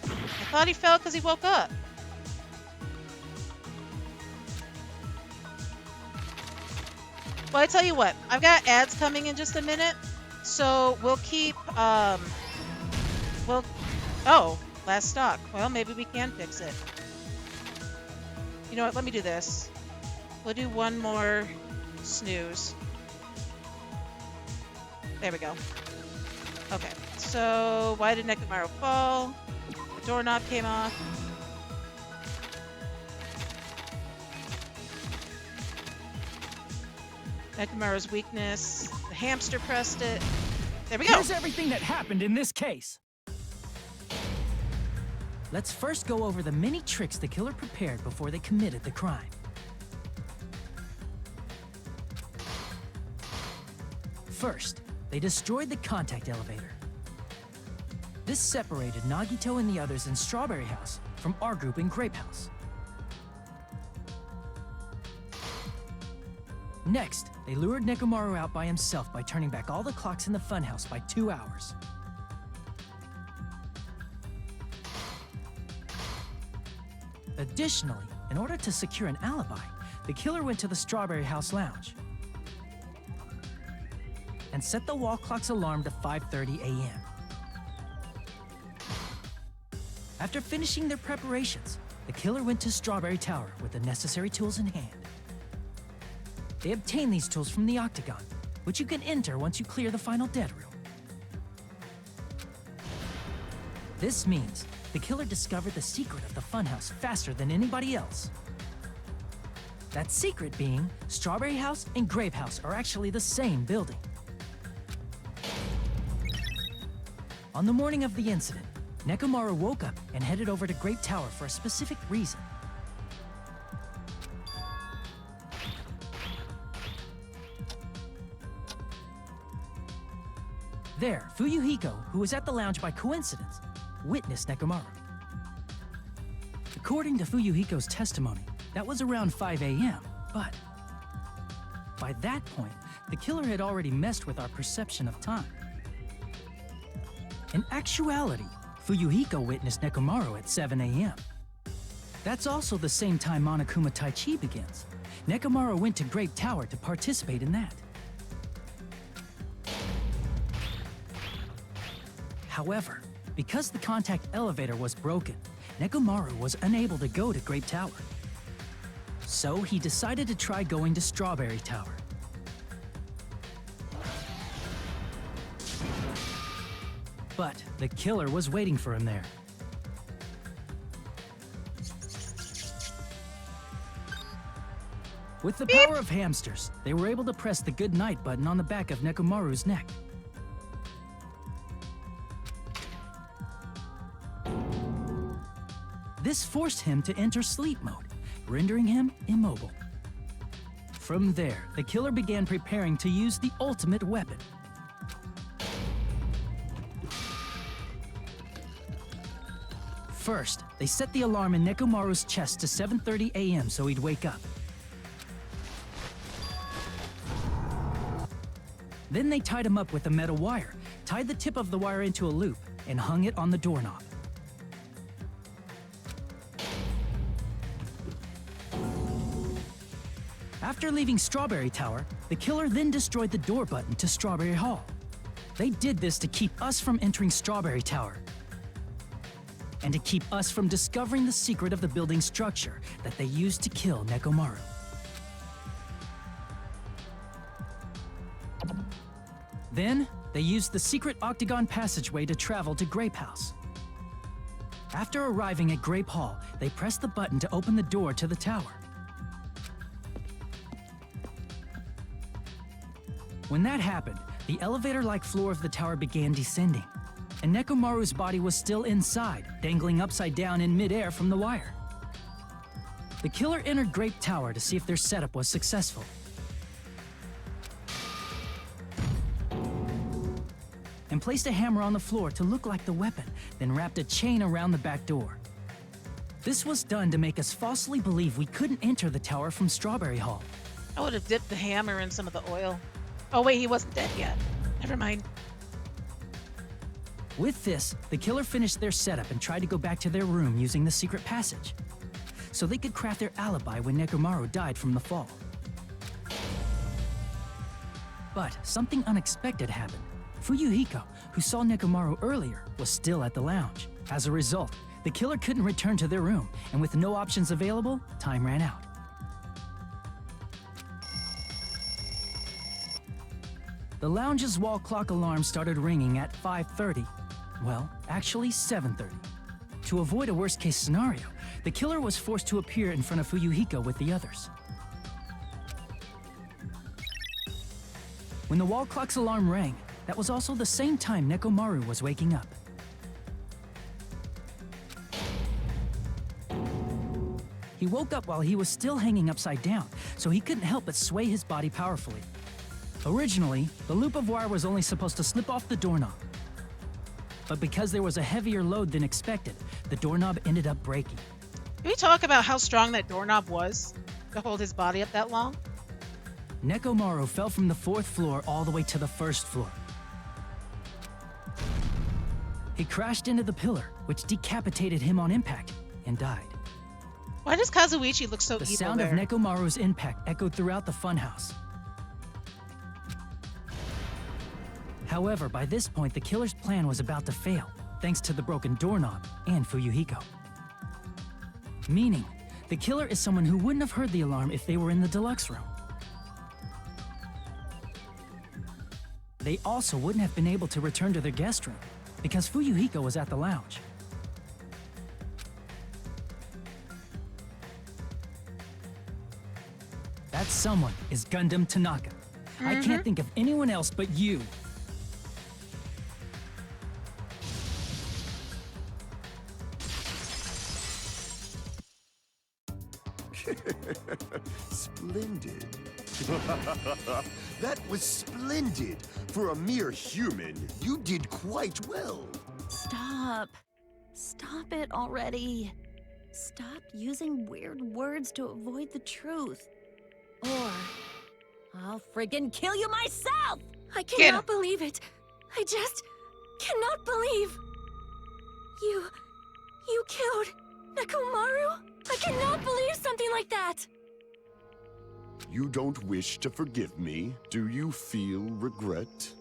I thought he fell because he woke up. Well, I tell you what, I've got ads coming in just a minute, so we'll keep, oh, last stock. Well, maybe we can fix it. You know what, let me do this. We'll do one more snooze. There we go. Okay, so why did Nekomaru fall? The doorknob came off. Nekomaru's weakness. The hamster pressed it. There we go. Here's everything that happened in this case. Let's first go over the many tricks the killer prepared before they committed the crime. First, they destroyed the contact elevator. This separated Nagito and the others in Strawberry House from our group in Grape House. Next, they lured Nekomaru out by himself by turning back all the clocks in the funhouse by 2 hours. Additionally, in order to secure an alibi, the killer went to the Strawberry House lounge and set the wall clock's alarm to 5:30 a.m. After finishing their preparations, the killer went to Strawberry Tower with the necessary tools in hand. They obtained these tools from the Octagon, which you can enter once you clear the final dead room. This means the killer discovered the secret of the funhouse faster than anybody else. That secret being, Strawberry House and Grape House are actually the same building. On the morning of the incident, Nekomaru woke up and headed over to Grape Tower for a specific reason. There, Fuyuhiko, who was at the lounge by coincidence, witnessed Nekomaru. According to Fuyuhiko's testimony, that was around 5 a.m., but by that point, the killer had already messed with our perception of time. In actuality, Fuyuhiko witnessed Nekomaru at 7 a.m. That's also the same time Monokuma Taichi begins. Nekomaru went to Grape Tower to participate in that. However, because the contact elevator was broken, Nekomaru was unable to go to Grape Tower. So he decided to try going to Strawberry Tower. But the killer was waiting for him there. With the power of hamsters, they were able to press the good night button on the back of Nekomaru's neck. This forced him to enter sleep mode, rendering him immobile. From there, the killer began preparing to use the ultimate weapon. First, they set the alarm in Nekomaru's chest to 7:30 a.m. so he'd wake up. Then they tied him up with a metal wire, tied the tip of the wire into a loop, and hung it on the doorknob. After leaving Strawberry Tower, the killer then destroyed the door button to Strawberry Hall. They did this to keep us from entering Strawberry Tower, and to keep us from discovering the secret of the building's structure that they used to kill Nekomaru. Then, they used the secret octagon passageway to travel to Grape House. After arriving at Grape Hall, they pressed the button to open the door to the tower. When that happened, the elevator-like floor of the tower began descending, and Nekomaru's body was still inside, dangling upside down in midair from the wire. The killer entered Grape Tower to see if their setup was successful. And placed a hammer on the floor to look like the weapon, then wrapped a chain around the back door. This was done to make us falsely believe we couldn't enter the tower from Strawberry Hall. I would have dipped the hammer in some of the oil. Oh wait, he wasn't dead yet. Never mind. With this, the killer finished their setup and tried to go back to their room using the secret passage, so they could craft their alibi when Nekomaru died from the fall. But something unexpected happened. Fuyuhiko, who saw Nekomaru earlier, was still at the lounge. As a result, the killer couldn't return to their room, and with no options available, time ran out. The lounge's wall clock alarm started ringing at 5:30. Well, actually 7:30. To avoid a worst-case scenario, the killer was forced to appear in front of Fuyuhiko with the others. When the wall clock's alarm rang, that was also the same time Nekomaru was waking up. He woke up while he was still hanging upside down, so he couldn't help but sway his body powerfully. Originally, the loop of wire was only supposed to slip off the doorknob. But because there was a heavier load than expected, the doorknob ended up breaking. Can we talk about how strong that doorknob was to hold his body up that long? Nekomaru fell from the 4th floor all the way to the 1st floor. He crashed into the pillar, which decapitated him on impact, and died. Why does Kazuichi look so The evil sound there? of Nekomaru's impact echoed throughout the funhouse. However, by this point, the killer's plan was about to fail, thanks to the broken doorknob and Fuyuhiko. Meaning, the killer is someone who wouldn't have heard the alarm if they were in the deluxe room. They also wouldn't have been able to return to their guest room, because Fuyuhiko was at the lounge. That someone is Gundam Tanaka. I can't think of anyone else but you. Splendid. That was splendid. For a mere human, you did quite well. Stop. Stop it already. Stop using weird words to avoid the truth. Or I'll friggin' kill you myself! I cannot believe it. I just cannot believe. You killed Nekomaru? I cannot believe something like that. You don't wish to forgive me? Do you feel regret?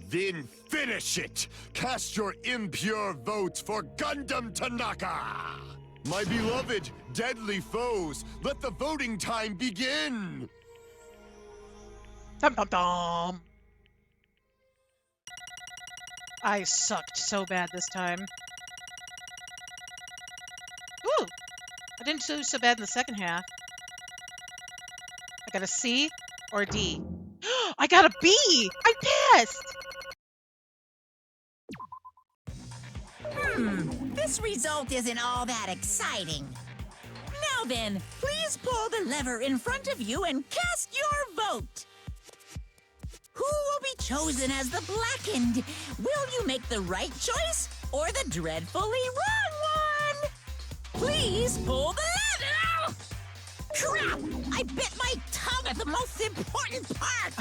Then finish it! Cast your impure votes for Gundam Tanaka! My beloved, deadly foes, let the voting time begin! Dum dum dum. I sucked so bad this time. Ooh, I didn't do so bad in the second half. I got a C or a D. I got a B! I passed! This result isn't all that exciting. Now then, please pull the lever in front of you and cast your vote. Who will be chosen as the blackened? Will you make the right choice or the dreadfully wrong one? Please pull the lever! Crap! I bit my tongue at the most important part!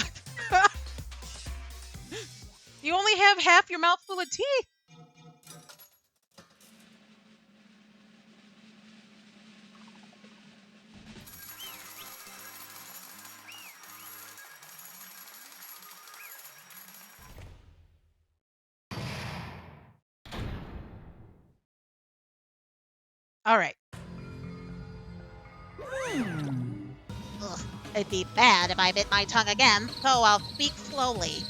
You only have half your mouth full of teeth. All right. Ugh, it'd be bad if I bit my tongue again, so I'll speak slowly.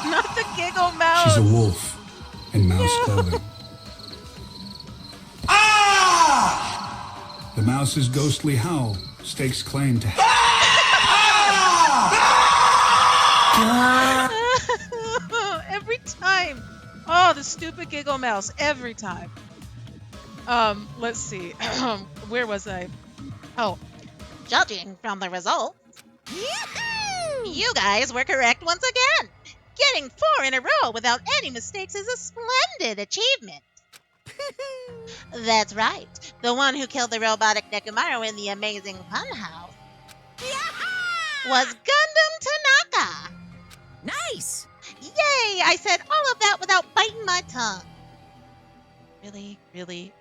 Not the giggle mouse. She's a wolf in mouse clothing. The mouse's ghostly howl stakes claim to Every time. Oh, the stupid giggle mouse. Every time. Let's see. Where was I? Oh, Judging from the results, you guys were correct once again. Getting 4 in a row without any mistakes is a splendid achievement. That's right. The one who killed the robotic Nekomaru in the amazing funhouse was Gundam Tanaka. Nice! Yay! I said all of that without biting my tongue. really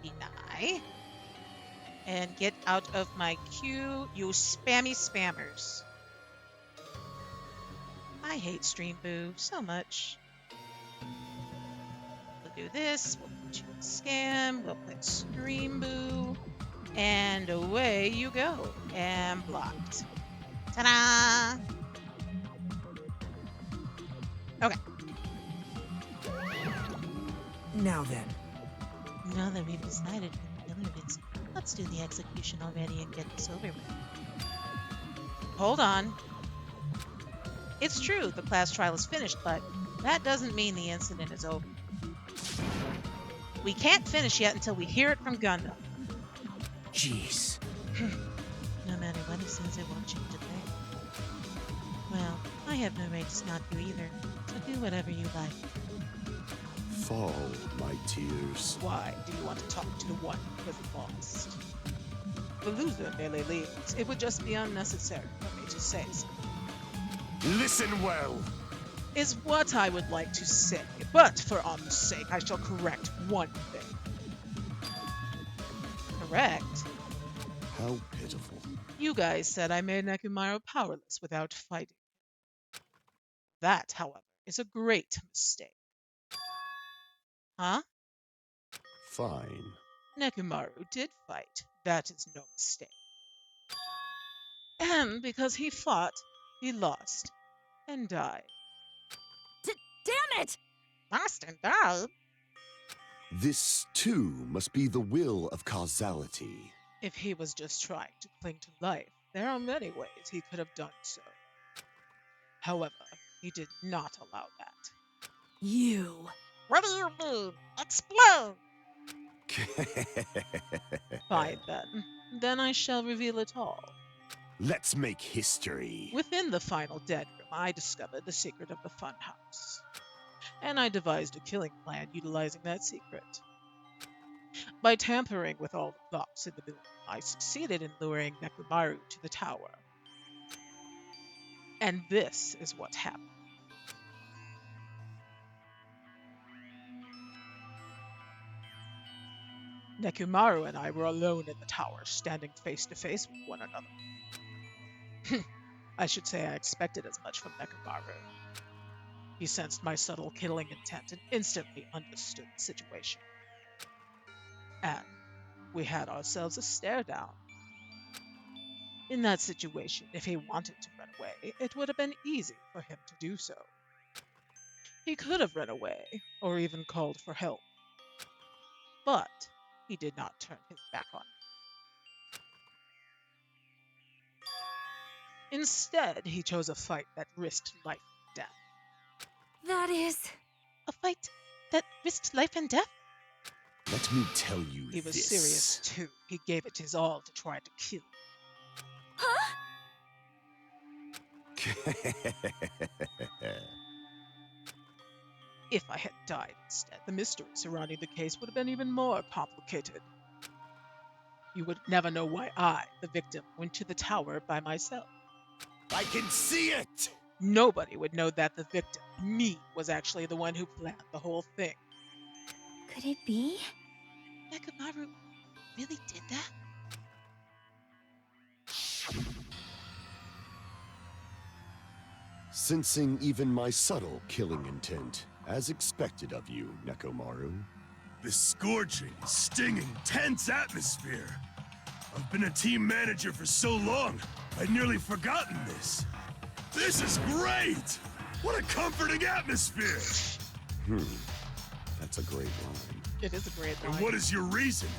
deny. And get out of my queue, you spammy spammers. I hate Stream Boo so much. We'll do this. We'll put you in scam. We'll put Stream Boo. And away you go. And blocked. Ta-da! Okay. Now then. Now that we've decided who the killer is, let's do the execution already and get this over with. Hold on. It's true the class trial is finished, but that doesn't mean the incident is over. We can't finish yet until we hear it from Gundam. Jeez. No matter what he says, it won't change a thing. Well, I have no right to stop you either, so do whatever you like. Fall, my tears. Why do you want to talk to the one who has lost? The loser merely leaves. It would just be unnecessary for me to say so. Listen well. Is what I would like to say, but for honor's sake, I shall correct one thing. Correct? How pitiful. You guys said I made Nekomaru powerless without fighting. That, however, is a great mistake. Huh? Fine. Nekomaru did fight. That is no mistake. And because he fought, he lost and died. Damn it! Lost and died? This, too, must be the will of causality. If he was just trying to cling to life, there are many ways he could have done so. However, he did not allow that. You. What do you mean? Explode! Fine then. Then I shall reveal it all. Let's make history. Within the final dead room, I discovered the secret of the funhouse. And I devised a killing plan utilizing that secret. By tampering with all the blocks in the building, I succeeded in luring Nekomaru to the tower. And this is what happened. Nekomaru and I were alone in the tower, standing face to face with one another. I should say I expected as much from Nekomaru. He sensed my subtle killing intent and instantly understood the situation. And we had ourselves a stare down. In that situation, if he wanted to run away, it would have been easy for him to do so. He could have run away, or even called for help. But he did not turn his back on me. Instead, he chose a fight that risked life and death. That is... A fight that risked life and death? Let me tell you He was this. serious, too. He gave it his all to try to kill me. Huh? If I had died instead, the mystery surrounding the case would have been even more complicated. You would never know why I, the victim, went to the tower by myself. I can see it! Nobody would know that the victim, me, was actually the one who planned the whole thing. Could it be? Nekomaru really did that? Sensing even my subtle killing intent, as expected of you, Nekomaru. This scorching, stinging, tense atmosphere. I've been a team manager for so long, I'd nearly forgotten this. This is great! What a comforting atmosphere! That's a great line. It is a great line. And what is your reason?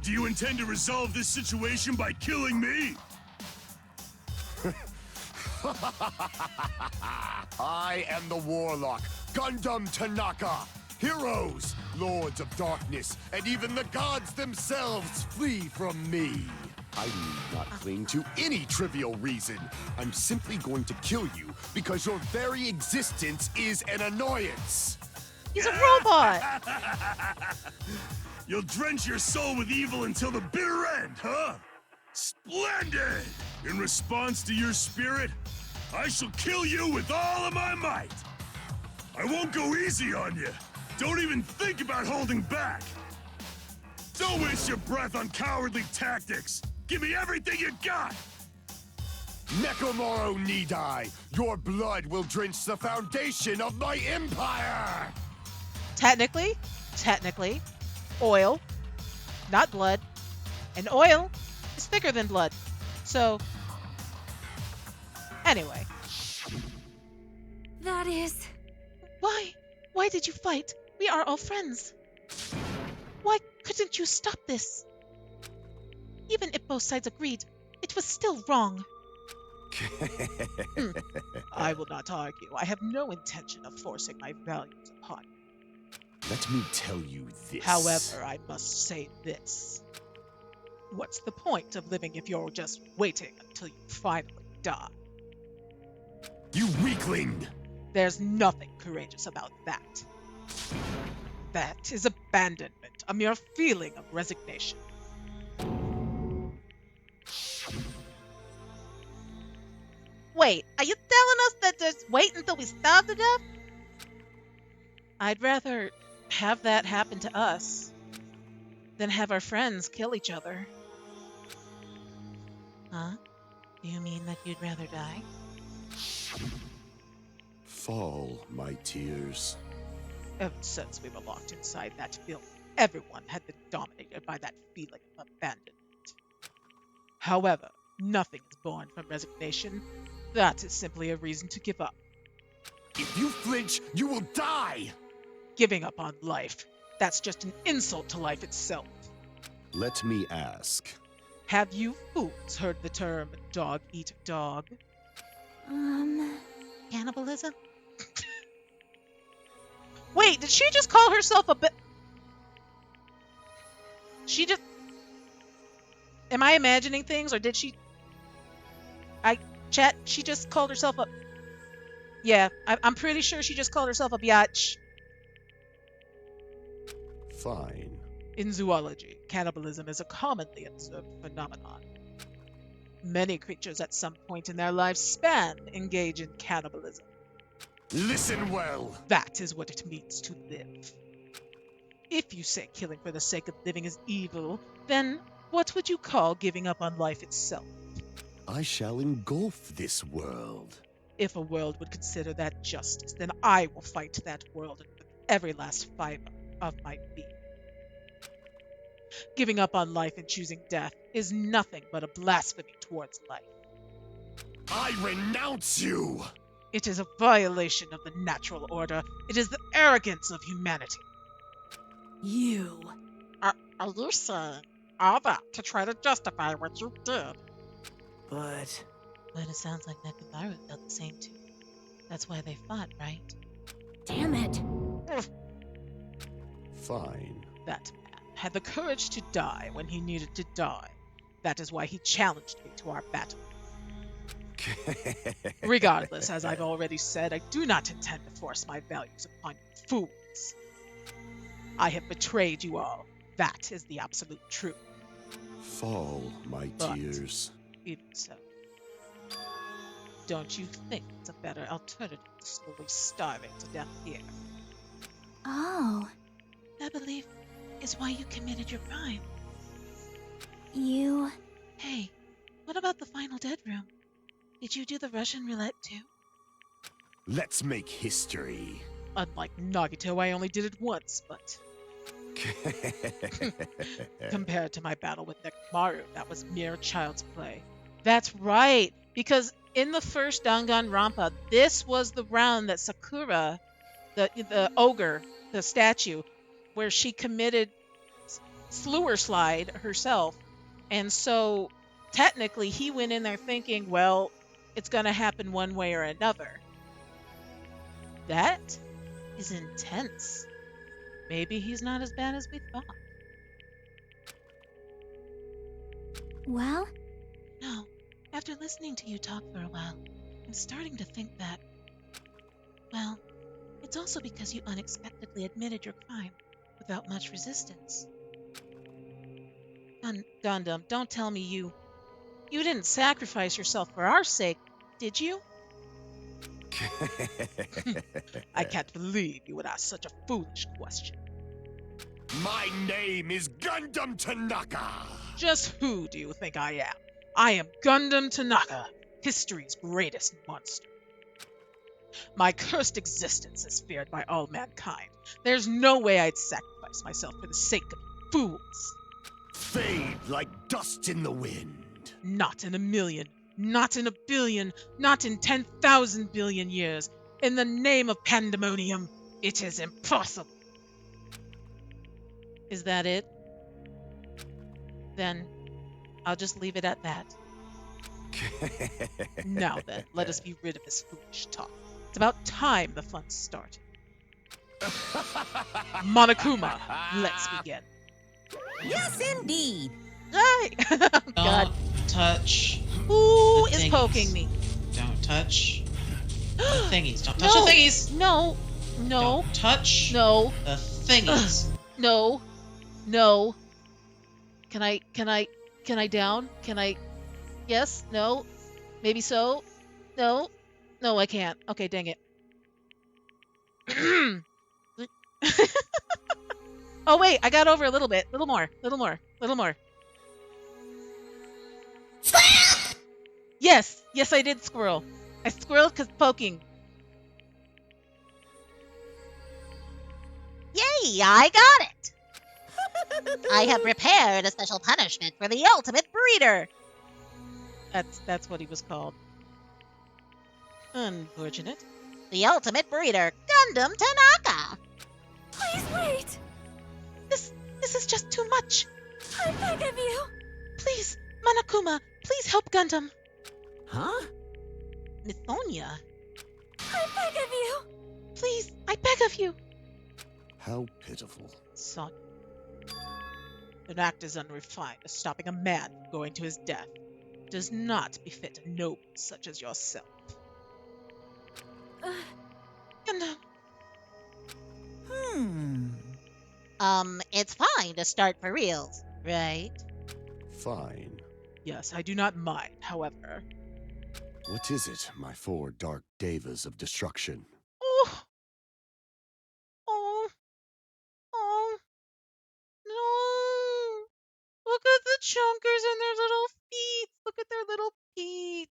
Do you intend to resolve this situation by killing me? I am the Warlock, Gundam Tanaka. Heroes, Lords of Darkness, and even the gods themselves flee from me. I need not cling to any trivial reason. I'm simply going to kill you because your very existence is an annoyance. He's a robot! You'll drench your soul with evil until the bitter end, huh? Splendid! In response to your spirit, I shall kill you with all of my might. I won't go easy on you. Don't even think about holding back. Don't waste your breath on cowardly tactics. Give me everything you got. Nekomaru Nidai, your blood will drench the foundation of my empire! Technically, oil, not blood, and oil is thicker than blood. So, anyway. That is... Why? Why did you fight? We are all friends. Why couldn't you stop this? Even if both sides agreed, it was still wrong. I will not argue. I have no intention of forcing my values upon you. Let me tell you this. However, I must say this. What's the point of living if you're just waiting until you finally die? You weakling! There's nothing courageous about that. That is abandonment, a mere feeling of resignation. Wait, are you telling us that just wait until we starve to death? I'd rather have that happen to us than have our friends kill each other. Huh? Do you mean that you'd rather die? Fall, my tears. Ever since we were locked inside that building, everyone had been dominated by that feeling of abandonment. However, nothing is born from resignation. That is simply a reason to give up. If you flinch, you will die! Giving up on life. That's just an insult to life itself. Let me ask. Have you fools heard the term dog eat dog? Cannibalism? Wait, did she just call herself a She just... Am I imagining things, or did she... Chat, she just called herself a... Yeah, I'm pretty sure she just called herself a biatch. Fine. In zoology, cannibalism is a commonly observed phenomenon. Many creatures at some point in their lifespan engage in cannibalism. Listen well. That is what it means to live. If you say killing for the sake of living is evil, then what would you call giving up on life itself? I shall engulf this world. If a world would consider that justice, then I will fight that world with every last fiber of my being. Giving up on life and choosing death is nothing but a blasphemy towards life. I renounce you! It is a violation of the natural order. It is the arrogance of humanity. You. Are you saying all that to try to justify what you did? But it sounds like Nekomaru felt the same too. That's why they fought, right? Damn it. Fine. That man had the courage to die when he needed to die. That is why he challenged me to our battle. Regardless, as I've already said, I do not intend to force my values upon you fools. I have betrayed you all. That is the absolute truth. Fall, my tears. Even so, don't you think it's a better alternative to slowly starving to death here? Oh. That belief is why you committed your crime. You... Hey, what about the final dead room? Did you do the Russian roulette too? Let's make history. Unlike Nagito, I only did it once, but Compared to my battle with Nekomaru, that was mere child's play. That's right, because in the first Danganronpa, this was the round that Sakura, the ogre, the statue, where she committed slewer slide herself. And so technically he went in there thinking, well, it's going to happen one way or another. That is intense. Maybe he's not as bad as we thought. Well? No, after listening to you talk for a while, I'm starting to think that, well, it's also because you unexpectedly admitted your crime without much resistance. Gundam, don't tell me you didn't sacrifice yourself for our sake, did you? I can't believe you would ask such a foolish question. My name is Gundam Tanaka! Just who do you think I am? I am Gundam Tanaka, history's greatest monster. My cursed existence is feared by all mankind. There's no way I'd sacrifice myself for the sake of fools. Fade like dust in the wind. Not in a million, not in a billion, not in 10,000 billion years. In the name of pandemonium, it is impossible. Is that it? Then I'll just leave it at that. Now then, let us be rid of this foolish talk. It's about time the fun started. Monokuma, let's begin. Yes, indeed. Hi! God. Don't touch. Who the is thingies. poking me? Don't touch the thingies. Don't touch No. the thingies. No. No. Don't touch No. the thingies. No. No. Can I down? Can I? Yes? No? Maybe so? No? No, I can't. Okay, dang it. Oh, wait, I got over a little bit. Little more. Yes, I did squirrel. I squirreled because poking. Yay, I got it! I have prepared a special punishment for the ultimate breeder. That's what he was called. Unfortunate. The ultimate breeder, Gundam Tanaka. Please wait! This is just too much. I beg of you! Please, Monokuma, please help Gundam. Huh? Miss Sonia. I beg of you! Please, I beg of you. How pitiful. Son. An act as unrefined as stopping a man from going to his death does not befit a noble such as yourself. Gundam. It's fine to start for reals, right? Fine. Yes, I do not mind, however. What is it, my four dark devas of destruction? Oh, no. Look at the chunkers and their little feet. Look at their little feet.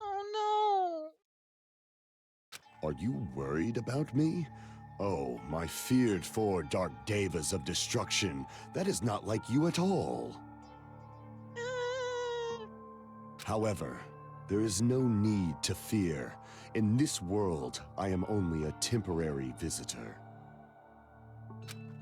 Oh, Are you worried about me? Oh, my feared four dark devas of destruction. That is not like you at all. no. However, there is no need to fear. In this world, I am only a temporary visitor.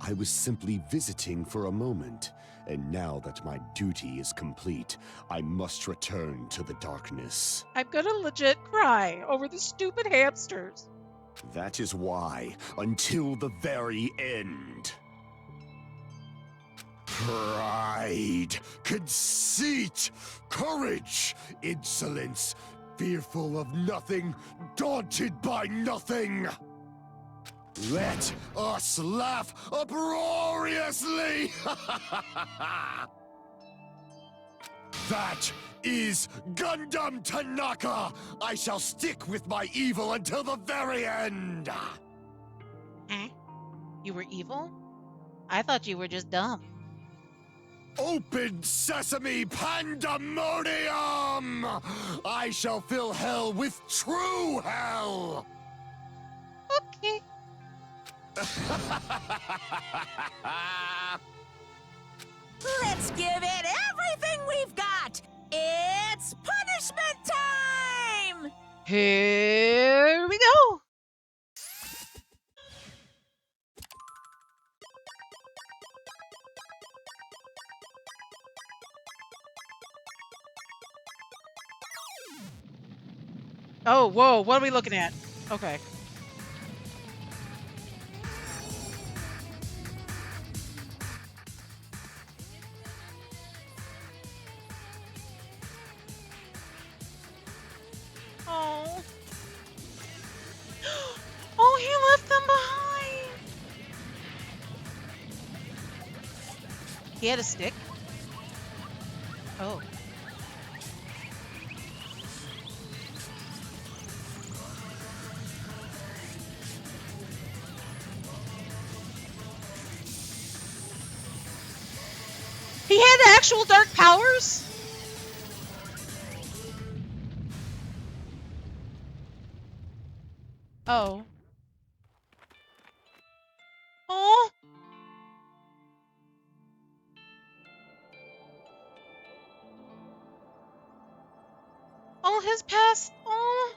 I was simply visiting for a moment, and now that my duty is complete, I must return to the darkness. I'm gonna legit cry over the stupid hamsters. That is why, until the very end. Pride, conceit, courage, insolence, fearful of nothing, daunted by nothing. Let us laugh uproariously! That is Gundam Tanaka! I shall stick with my evil until the very end! Huh? You were evil? I thought you were just dumb. Open sesame pandemonium! I shall fill hell with true hell! Okay. Let's give it everything we've got! It's punishment time! Here we go. Oh, whoa, what are we looking at? Okay. Oh. Oh, he left them behind. He had a stick? Oh. He had actual dark powers? Oh. Oh. All his past. Oh.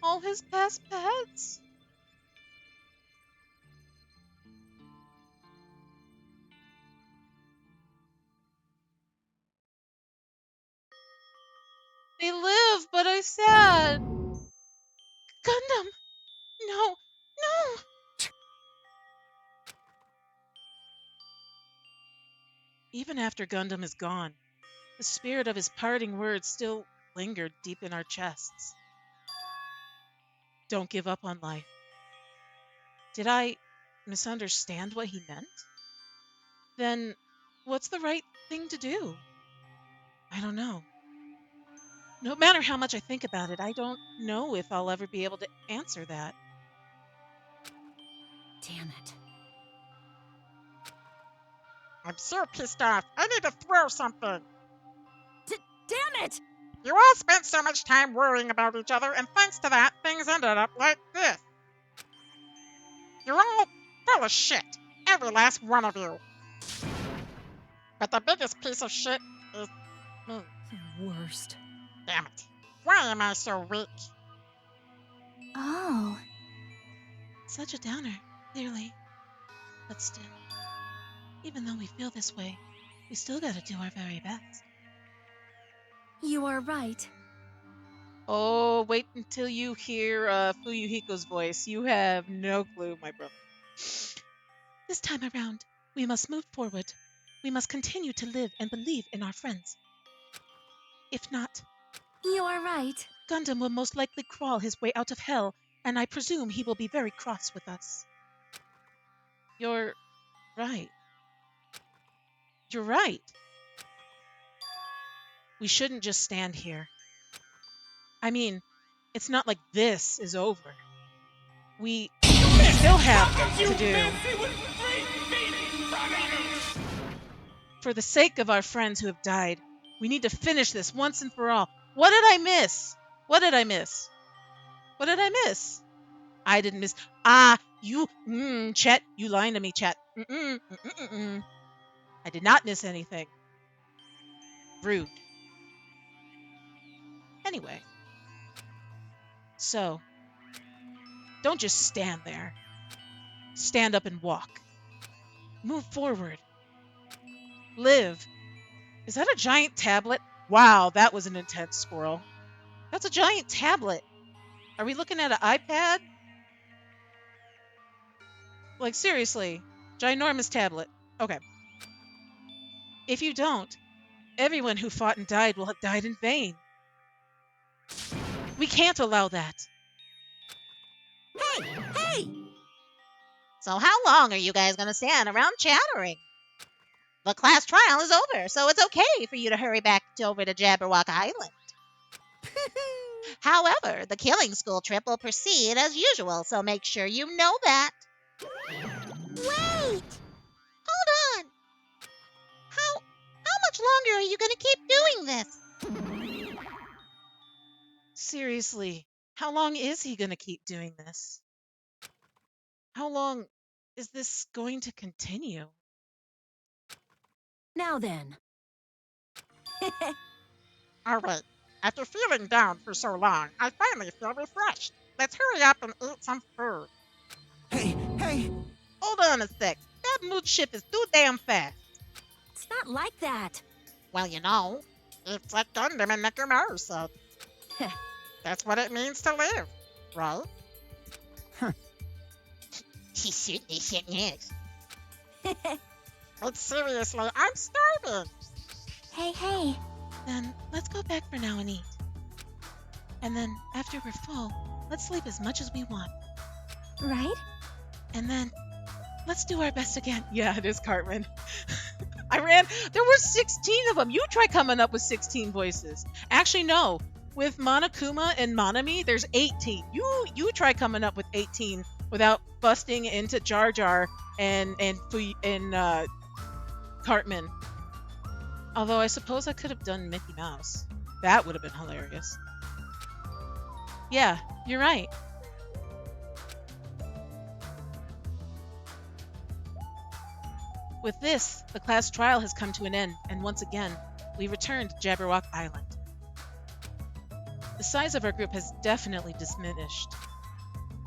All his past pets. They live, but I sad. Gundam. No. No. Even after Gundam is gone, the spirit of his parting words still lingered deep in our chests. Don't give up on life. Did I misunderstand what he meant? Then what's the right thing to do? I don't know. No matter how much I think about it, I don't know if I'll ever be able to answer that. Damn it. I'm so pissed off. I need to throw something. Damn it! You all spent so much time worrying about each other, and thanks to that, things ended up like this. You're all full of shit. Every last one of you. But the biggest piece of shit is me. The worst. Damn it. Why am I so weak? Oh. Such a downer, clearly. But still, even though we feel this way, we still gotta do our very best. You are right. Oh, wait until you hear Fuyuhiko's voice. You have no clue, my brother. This time around, we must move forward. We must continue to live and believe in our friends. If not, You are right. Gundam will most likely crawl his way out of hell, and I presume he will be very cross with us. You're right. You're right. We shouldn't just stand here. I mean, it's not like this is over. We still have to do. For the sake of our friends who have died, we need to finish this once and for all. What did I miss? What did I miss? What did I miss? I didn't miss. Chat. You lying to me, chat. I did not miss anything. Rude. Anyway. So, don't just stand there. Stand up and walk. Move forward. Live. Is that a giant tablet? Wow, that was an intense squirrel. That's a giant tablet. Are we looking at an iPad? Like, seriously. Ginormous tablet. Okay. If you don't, everyone who fought and died will have died in vain. We can't allow that. Hey! Hey! So how long are you guys gonna stand around chattering? The class trial is over, so it's okay for you to hurry back over to Jabberwock Island. However, the killing school trip will proceed as usual, so make sure you know that. Wait! Hold on! How much longer are you gonna keep doing this? Seriously, how long is he going to keep doing this? How long is this going to continue? Now then. All right. After feeling down for so long, I finally feel refreshed. Let's hurry up and eat some food. Hey! Hold on a sec. That mood shift is too damn fast. It's not like that. Well, you know, it's like Gundam and Nekomaru said. That's what it means to live, right? He certainly is. But seriously, I'm starving. Hey. Then let's go back for now and eat. And then, after we're full, let's sleep as much as we want. Right? And then, let's do our best again. Yeah, it is Cartman. There were 16 of them. You try coming up with 16 voices. Actually, no. With Monokuma and Monami, there's 18. You try coming up with 18 without busting into Jar Jar and Cartman. Although I suppose I could have done Mickey Mouse. That would have been hilarious. Yeah, you're right. With this, the class trial has come to an end, and once again, we return to Jabberwock Island. The size of our group has definitely diminished.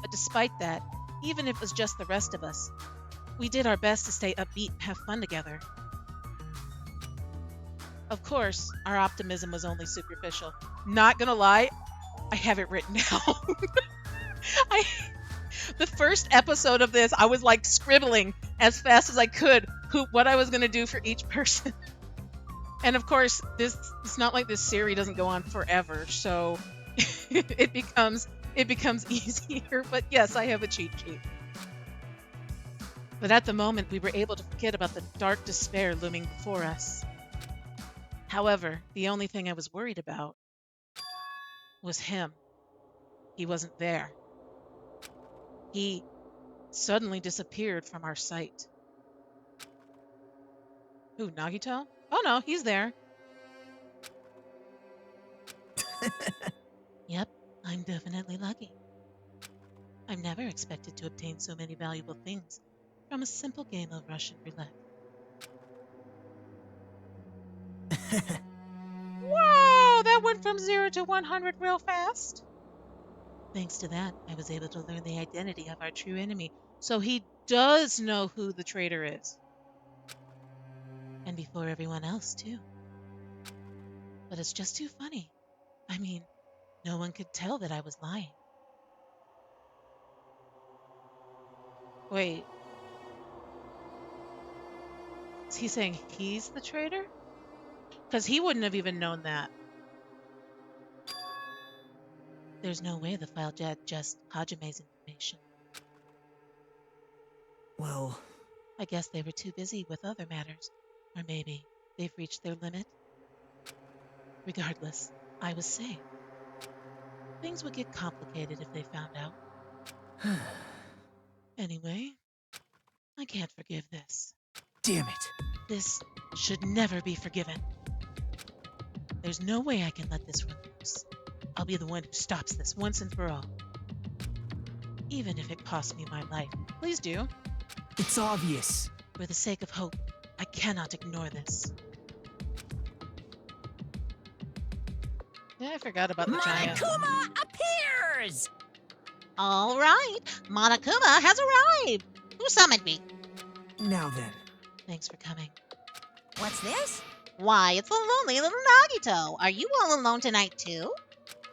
But despite that, even if it was just the rest of us, we did our best to stay upbeat and have fun together. Of course, our optimism was only superficial. Not gonna lie, I have it written down. The first episode of this, I was like scribbling as fast as I could what I was gonna do for each person. And of course, it's not like this series doesn't go on forever, so it becomes easier. But yes, I have a cheat sheet. But at the moment, we were able to forget about the dark despair looming before us. However, the only thing I was worried about was him. He wasn't there. He suddenly disappeared from our sight. Who, Nagito? Oh no, he's there. Yep, I'm definitely lucky. I've never expected to obtain so many valuable things from a simple game of Russian roulette. Wow, that went from 0 to 100 real fast. Thanks to that, I was able to learn the identity of our true enemy, so he does know who the traitor is. And before everyone else, too. But it's just too funny. I mean, no one could tell that I was lying. Wait. Is he saying he's the traitor? Because he wouldn't have even known that. There's no way the file had just Hajime's information. Well, I guess they were too busy with other matters. Or maybe they've reached their limit. Regardless, I was safe. Things would get complicated if they found out. Anyway, I can't forgive this. Damn it. This should never be forgiven. There's no way I can let this run loose. I'll be the one who stops this once and for all. Even if it costs me my life. Please do. It's obvious. For the sake of hope, I cannot ignore this. Yeah, I forgot about the giant. Monokuma appears! All right, Monokuma has arrived. Who summoned me? Now then. Thanks for coming. What's this? Why, it's the lonely little Nagito. Are you all alone tonight, too?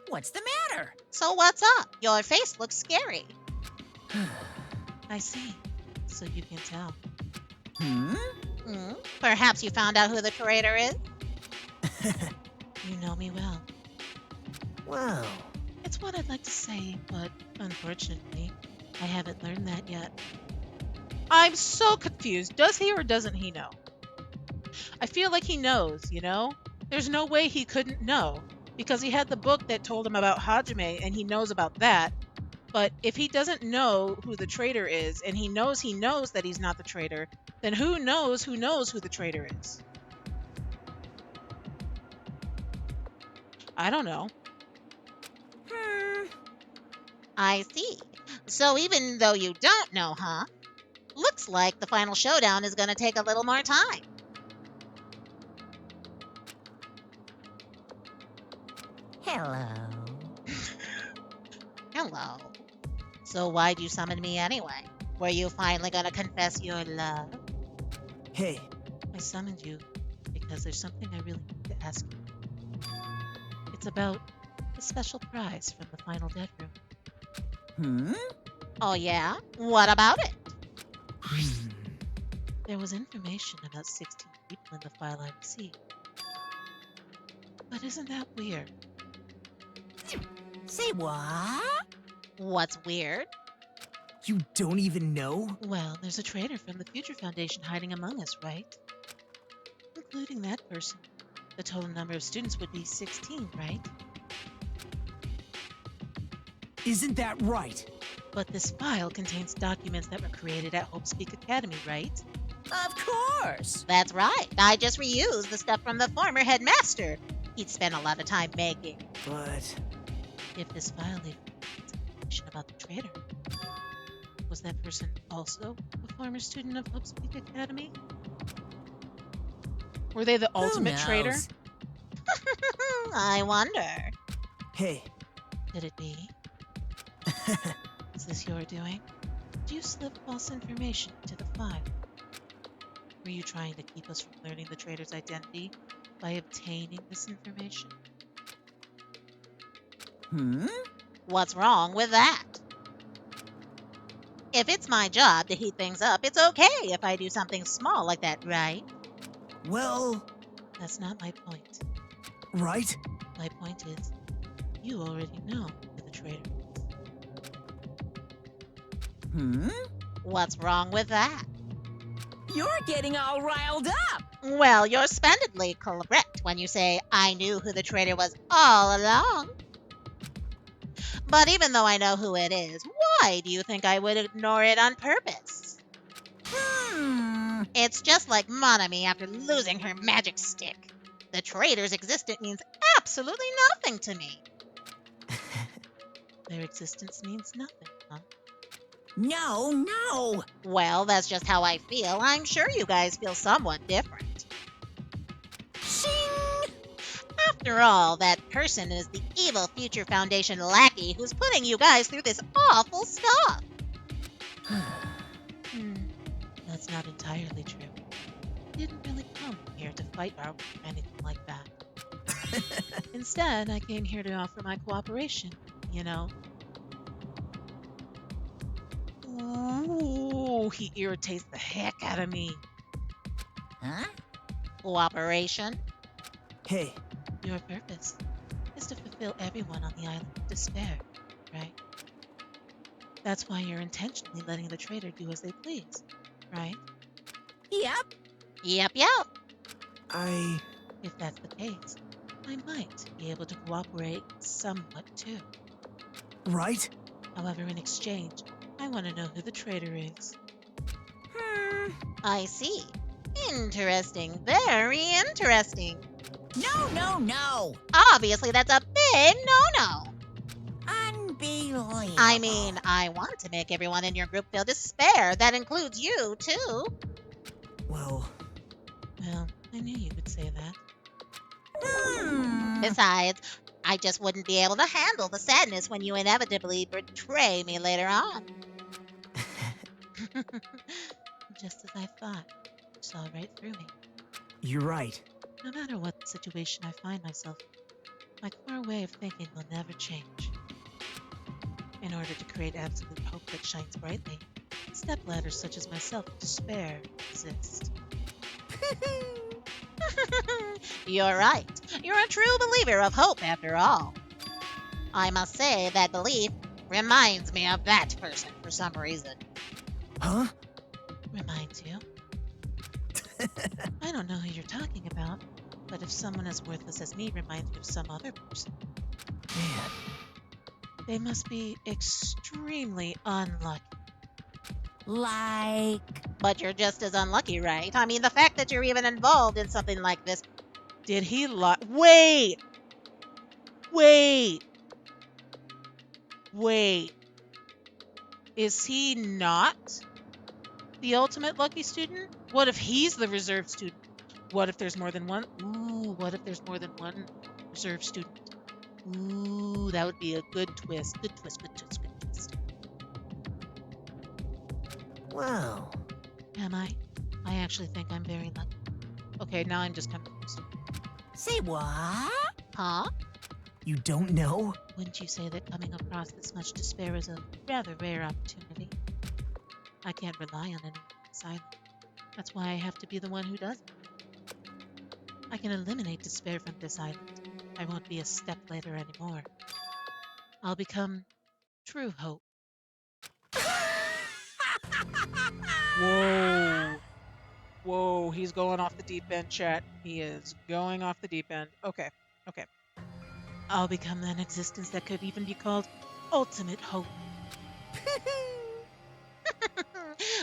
What's the matter? So what's up? Your face looks scary. I see. So you can tell. Perhaps you found out who the traitor is? You know me well. Well, it's what I'd like to say, but unfortunately, I haven't learned that yet. I'm so confused. Does he or doesn't he know? I feel like he knows, you know? There's no way he couldn't know, because he had the book that told him about Hajime, and he knows about that. But if he doesn't know who the traitor is, and he knows that he's not the traitor, then who knows who the traitor is? I don't know. I see. So even though you don't know, huh? Looks like the final showdown is gonna take a little more time. Hello. Hello. So why'd you summon me anyway? Were you finally gonna confess your love? Hey, I summoned you because there's something I really need to ask you. It's about the special prize from the final dead room. Oh yeah? What about it? There was information about 16 people in the file I received. But isn't that weird? Say what? What's weird? you don't even know? Well, there's a traitor from the Future Foundation hiding among us, right? Including that person. The total number of students would be 16, right? Isn't that right? But this file contains documents that were created at Hope's Peak Academy, right? Of course. That's right. I just reused the stuff from the former headmaster. He'd spent a lot of time making. But if this file contains information about the traitor, was that person also a former student of Hope's Peak Academy? Were they the ultimate traitor? I wonder. Hey. Could it be? Is this your doing? Did you slip false information into the file? Were you trying to keep us from learning the traitor's identity by obtaining this information? What's wrong with that? If it's my job to heat things up, it's okay if I do something small like that, right? Well, that's not my point. Right? My point is, you already know who the traitor is. What's wrong with that? You're getting all riled up. Well, you're splendidly correct when you say I knew who the traitor was all along. But even though I know who it is, why do you think I would ignore it on purpose? It's just like Monami after losing her magic stick. The traitor's existence means absolutely nothing to me. Their existence means nothing, huh? No. Well, that's just how I feel. I'm sure you guys feel somewhat different. Shing! After all, that person is the evil Future Foundation lackey who's putting you guys through this awful stuff. That's not entirely true. We didn't really come here to fight or anything like that. Instead, I came here to offer my cooperation, you know. Ooh, he irritates the heck out of me. Huh? Cooperation? Hey. Your purpose is to fulfill everyone on the island of despair, right? That's why you're intentionally letting the traitor do as they please, right? Yep. If that's the case, I might be able to cooperate somewhat too. Right? However, in exchange, I want to know who the traitor is. I see. Interesting. Very interesting. No. Obviously, that's a big no-no. Unbelievable. I mean, I want to make everyone in your group feel despair. That includes you, too. Well, I knew you would say that. Besides, I just wouldn't be able to handle the sadness when you inevitably betray me later on. Just as I thought. You saw right through me. You're right. No matter what situation I find myself in, my core way of thinking will never change. In order to create absolute hope that shines brightly, stepladders such as myself of despair exist. You're right. You're a true believer of hope, after all. I must say that belief reminds me of that person for some reason. Huh? Reminds you? I don't know who you're talking about, but if someone as worthless as me reminds you of some other person, Man. They must be extremely unlucky. But you're just as unlucky, right? I mean, the fact that you're even involved in something like this. Did he lie? Wait! Is he not the ultimate lucky student? What if he's the reserve student? What if there's more than one? Ooh, what if there's more than one reserve student? Ooh, that would be a good twist. Good twist, good twist, good twist. Wow. Am I? I actually think I'm very lucky. Okay, now I'm just kind of confused. Say what? Huh? You don't know? Wouldn't you say that coming across this much despair is a rather rare opportunity? I can't rely on anyone silent. That's why I have to be the one who does it. I can eliminate despair from this island. I won't be a stepladder anymore. I'll become true hope. Whoa. Whoa, he's going off the deep end, chat. He is going off the deep end. Okay, okay. I'll become an existence that could even be called ultimate hope.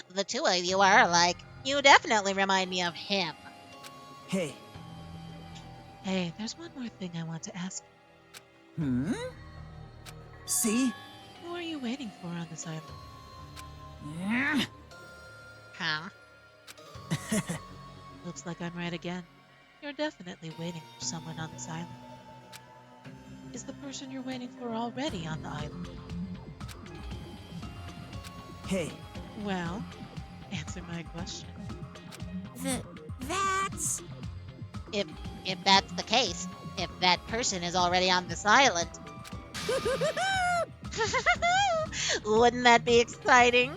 The two of you are alike. You definitely remind me of him. Hey. Hey, there's one more thing I want to ask. See? Who are you waiting for on this island? Huh? Looks like I'm right again. You're definitely waiting for someone on this island. Is the person you're waiting for already on the island? Hey. Well, answer my question. That's... If that's the case, if that person is already on this island... Wouldn't that be exciting?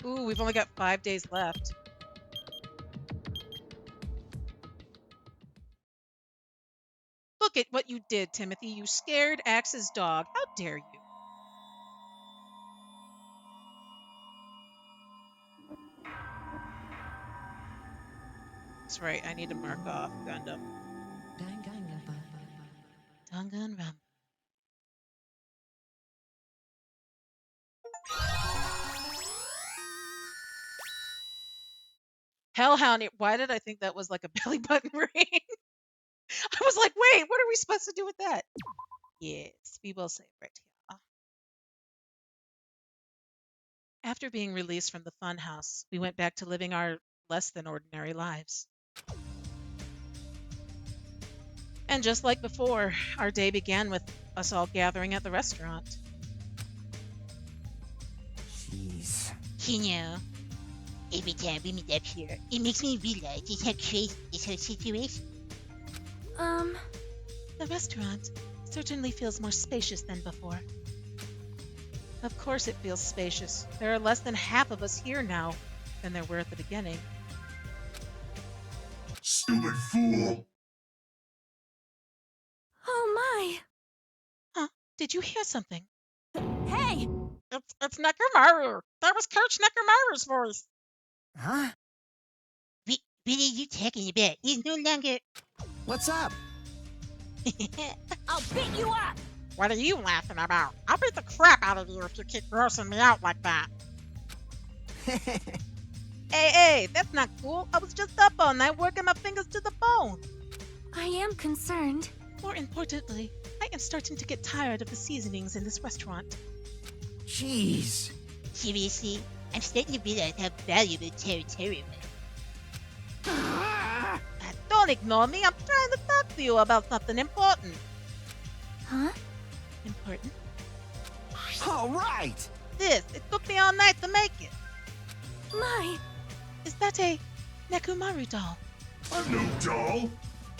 Ooh, we've only got 5 days left. Look at what you did, Timothy. You scared Axe's dog. How dare you? That's right. I need to mark off Gundam. Danganronpa. Hellhound, why did I think that was like a belly button ring? I was like, wait, what are we supposed to do with that? Yes, we will save right here. After being released from the funhouse, we went back to living our less than ordinary lives. And just like before, our day began with us all gathering at the restaurant. Jeez. You know, every time we meet up here, it makes me realize just how crazy this whole situation. The restaurant certainly feels more spacious than before. Of course it feels spacious. There are less than half of us here now than there were at the beginning. Stupid fool! Oh my! Huh? Did you hear something? Hey! It's Nekomaru! That was Coach Nekomaru's voice! Huh? What are you talking about? He's no longer... What's up? I'll beat you up! What are you laughing about? I'll beat the crap out of you if you keep grossing me out like that. Hey, that's not cool. I was just up all night working my fingers to the bone. I am concerned. More importantly, I am starting to get tired of the seasonings in this restaurant. Jeez. Seriously, I'm starting to realize how valuable territory is. Don't ignore me. I'm trying to talk to you about something important. Huh? Important? All right. It took me all night to make it. My! Is that a Nekomaru doll? I'm no doll.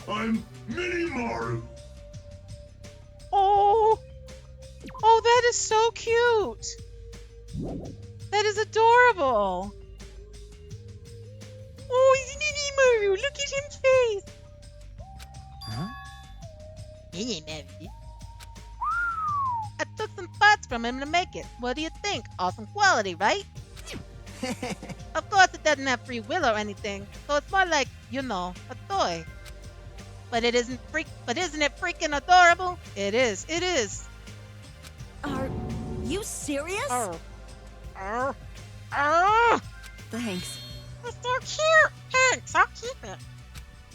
I'm Mini-Maru. Oh, that is so cute. That is adorable. Oh, he's Mini-Maru. Look at him face. Huh? Mini-Maru? I took some parts from him to make it. What do you think? Awesome quality, right? Of course, it doesn't have free will or anything, so it's more like, a toy. But isn't it freaking adorable? It is. It is. Are you serious? Oh. Oh. Oh. Thanks. It's so cute. Thanks. I'll keep it.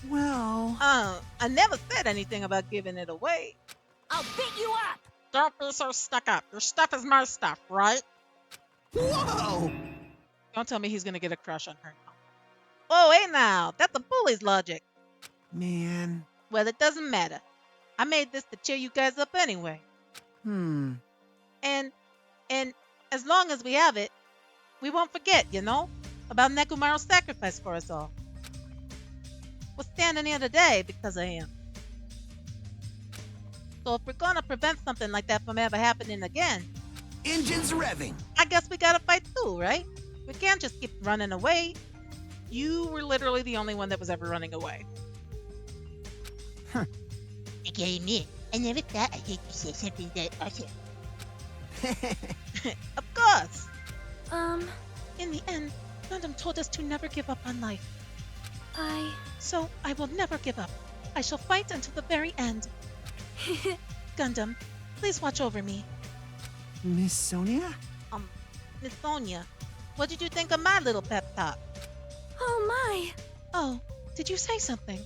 Well... I never said anything about giving it away. I'll beat you up. Don't be so stuck up. Your stuff is my stuff, right? Whoa! Don't tell me he's gonna get a crush on her now. Oh, hey now. That's a bully's logic. Man. Well, it doesn't matter. I made this to cheer you guys up anyway. And as long as we have it, we won't forget, about Nekomaru's sacrifice for us all. We're standing here today because of him. So if we're gonna prevent something like that from ever happening again, Engines revving. I guess we gotta fight too, right? We can't just keep running away. You were literally the only one that was ever running away. I gotta admit, I never thought I could say something that awesome. Of course. In the end, Gundam told us to never give up on life. I... So I will never give up. I shall fight until the very end. Gundam, please watch over me. Miss Sonia? Miss Sonia, what did you think of my little pep talk? Oh my! Oh, did you say something?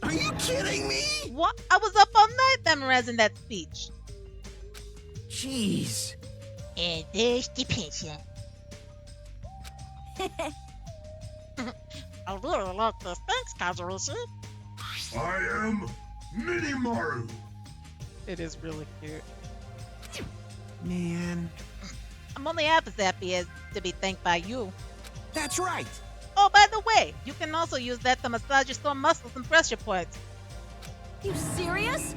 Are you kidding me? What? I was up all night memorizing that speech. Jeez. And there's the pension. I really like this. Thanks, Kazuichi. I am Minimaru. It is really cute. Man. I'm only half as happy as to be thanked by you. That's right. Oh, by the way, you can also use that to massage your sore muscles and pressure points. You serious?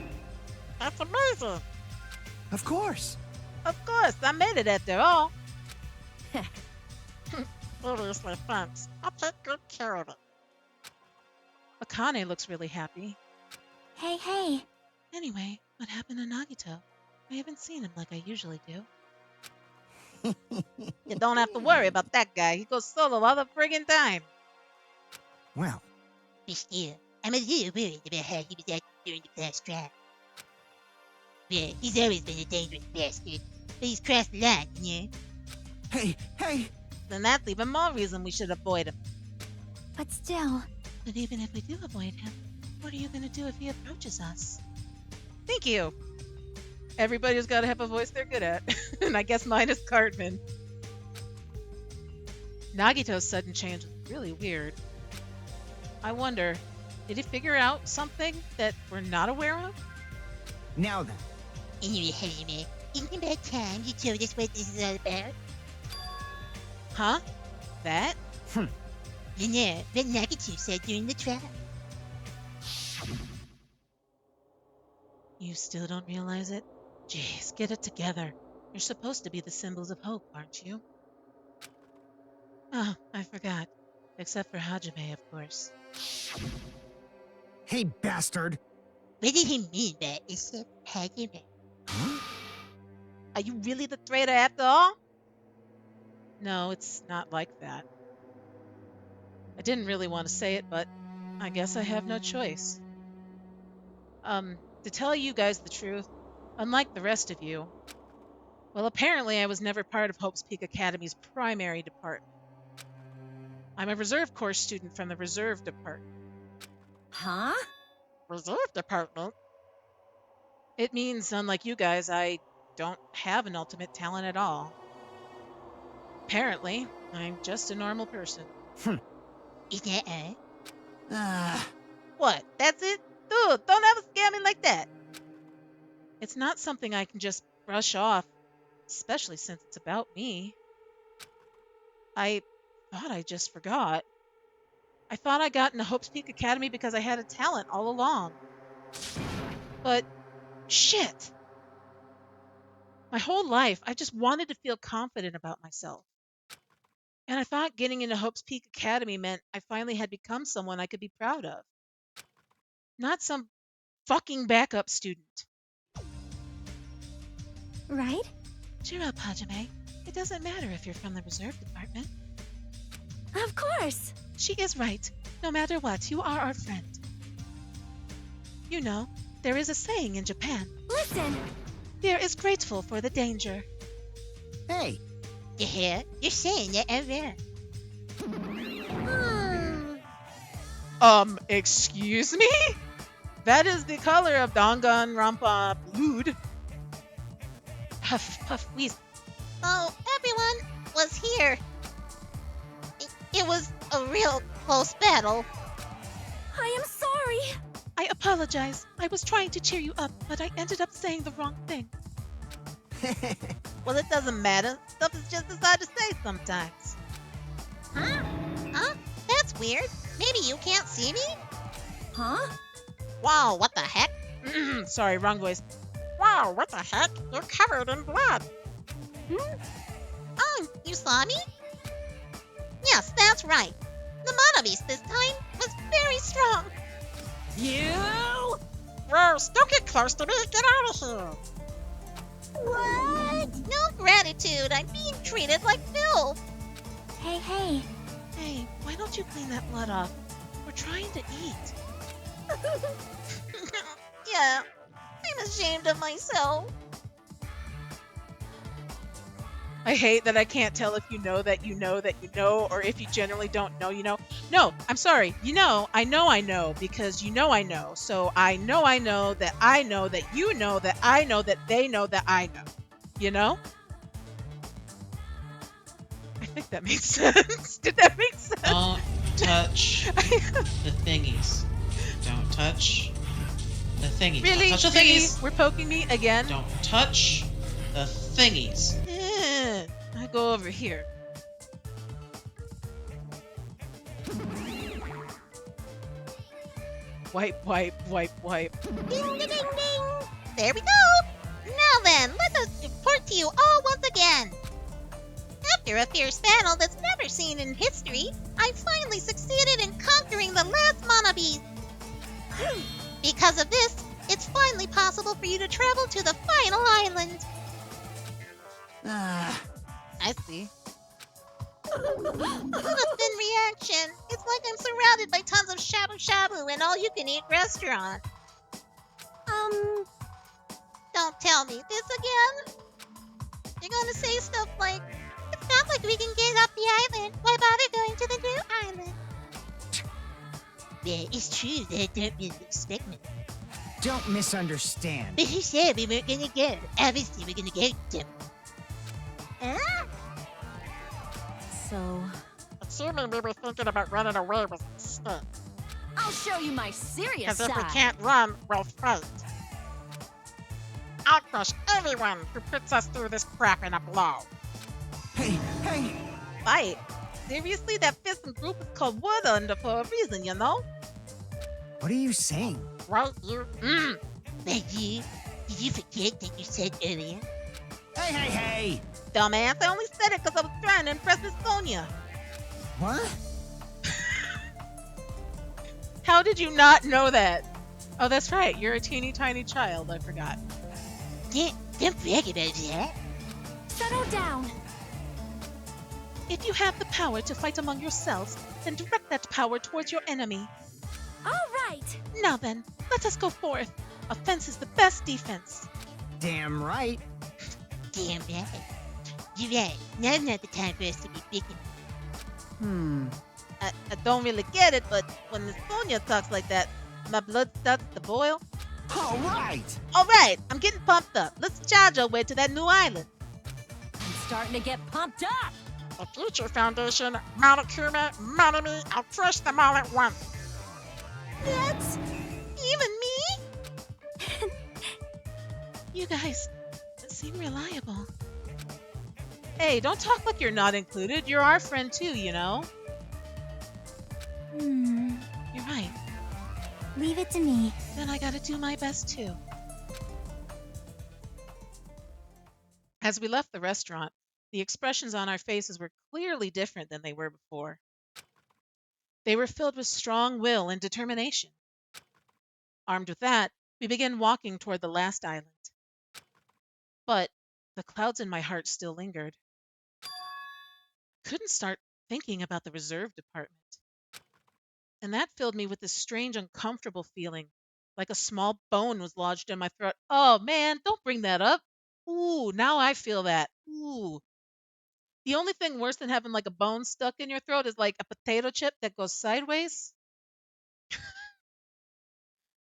That's amazing. Of course. Of course, I made it after all. Seriously, thanks. I'll take good care of it. Akane looks really happy. Hey. Anyway, what happened to Nagito? I haven't seen him like I usually do. You don't have to worry about that guy. He goes solo all the friggin' time. Well. Still, I'm a little worried about how he was acting during the past trial. Yeah, he's always been a dangerous bastard. But he's crossed the line, Hey! Then that's even more reason we should avoid him. But still... But even if we do avoid him, what are you gonna do if he approaches us? Thank you. Everybody's got to have a voice they're good at, and I guess mine is Cartman. Nagito's sudden change was really weird. I wonder, did he figure out something that we're not aware of? Now then. Anyway, Hajime, isn't it about time you told us what this is all about? Huh? That? You know, what Nagito said during the trial. You still don't realize it? Jeez, get it together. You're supposed to be the symbols of hope, aren't you? Oh, I forgot. Except for Hajime, of course. Hey, bastard! What did he mean by except Hajime? Huh? Are you really the traitor after all? No, it's not like that. I didn't really want to say it, but I guess I have no choice. To tell you guys the truth, unlike the rest of you, well, apparently I was never part of Hope's Peak Academy's primary department. I'm a reserve corps student from the reserve department. Huh? Reserve department? It means, unlike you guys, I don't have an ultimate talent at all. Apparently, I'm just a normal person. Is that What? That's it? Dude, don't ever scare me like that. It's not something I can just brush off, especially since it's about me. I thought I just forgot. I thought I got into Hope's Peak Academy because I had a talent all along. But, shit! My whole life, I just wanted to feel confident about myself. And I thought getting into Hope's Peak Academy meant I finally had become someone I could be proud of. Not some fucking backup student. Right? Cheer up, Hajime. It doesn't matter if you're from the reserve department. Of course! She is right. No matter what, you are our friend. You know, there is a saying in Japan. Listen! Fear is grateful for the danger. Hey, Yeah, you're saying it again. Excuse me? That is the color of Danganronpa blood. Huff, puff, wheeze. Oh, everyone was here. It was a real close battle. I am sorry! I apologize. I was trying to cheer you up, but I ended up saying the wrong thing. Well, it doesn't matter. Stuff is just as hard to say sometimes. Huh? Huh? That's weird. Maybe you can't see me? Huh? Wow, what the heck? Sorry, wrong voice. Wow, what the heck? You're covered in blood. Oh, you saw me? Yes, that's right. The Mono Beast this time was very strong. You! Gross, don't get close to me. Get out of here. What? No gratitude. I'm being treated like filth. Hey, hey. Hey, why don't you clean that blood off? We're trying to eat. Yeah, I'm ashamed of myself. I hate that I can't tell if you know that you know that you know, or if you generally don't know you know. No, I'm sorry. You know I know, because you know I know. So I know that I know that you know that I know that they know that I know. You know? I think that made sense. Did that make sense? Don't touch the thingies. Don't touch the thingies. Really? Don't touch the Really? thingies. We're poking me again? Don't touch the thingies. I go over here. Wipe, wipe, wipe, wipe. Ding, ding, ding, ding. There we go. Now then, let us report to you all once again. After a fierce battle that's never seen in history, I finally succeeded in conquering the last Mono Beast. Because of this, it's finally possible for you to travel to the final island. I see. What a thin reaction. It's like I'm surrounded by tons of shabu shabu and all you can eat restaurant. Don't tell me this again. You're gonna say stuff like, it's not like we can get off the island. Why bother going to the new island? Yeah, it's true that I don't really expect me. don't misunderstand. But who said we weren't gonna go? Obviously we're gonna go to them. Huh? So, Assuming we were thinking about running away was a mistake. I'll show you my serious Because side. if we can't run, we'll fight. I'll crush everyone who puts us through this crap in a blow. Hey, hey! Fight? Seriously, that fist group is called Wood Under for a reason, you know? What are you saying? Right, you? But you, did you forget that you said earlier? Hey, hey, hey! Dumbass, I only said it because I was trying to impress Miss Sonia. What? How did you not know that? Oh, that's right. You're a teeny tiny child. I forgot. Don't brag about that. Settle down. If you have the power to fight among yourselves, then direct that power towards your enemy. All right. Now then, let us go forth. Offense is the best defense. Damn right. Damn right. You're right. Now's not the time for us to be bickering. I don't really get it, but when Miss Sonia talks like that, my blood starts to boil. All right. All right, I'm getting pumped up. Let's charge our way to that new island. I'm starting to get pumped up. The Future Foundation, Monokuma, Monomi, I'll crush them all at once. What? Even me? You guys seem reliable. Hey, don't talk like you're not included. You're our friend too, you know? You're right. Leave it to me. Then I gotta do my best too. As we left the restaurant, the expressions on our faces were clearly different than they were before. They were filled with strong will and determination. Armed with that, we began walking toward the last island. But the clouds in my heart still lingered. I couldn't start thinking about the reserve department. And that filled me with this strange, uncomfortable feeling, like a small bone was lodged in my throat. Oh man, don't bring that up. Ooh, now I feel that. Ooh. The only thing worse than having like a bone stuck in your throat is like a potato chip that goes sideways.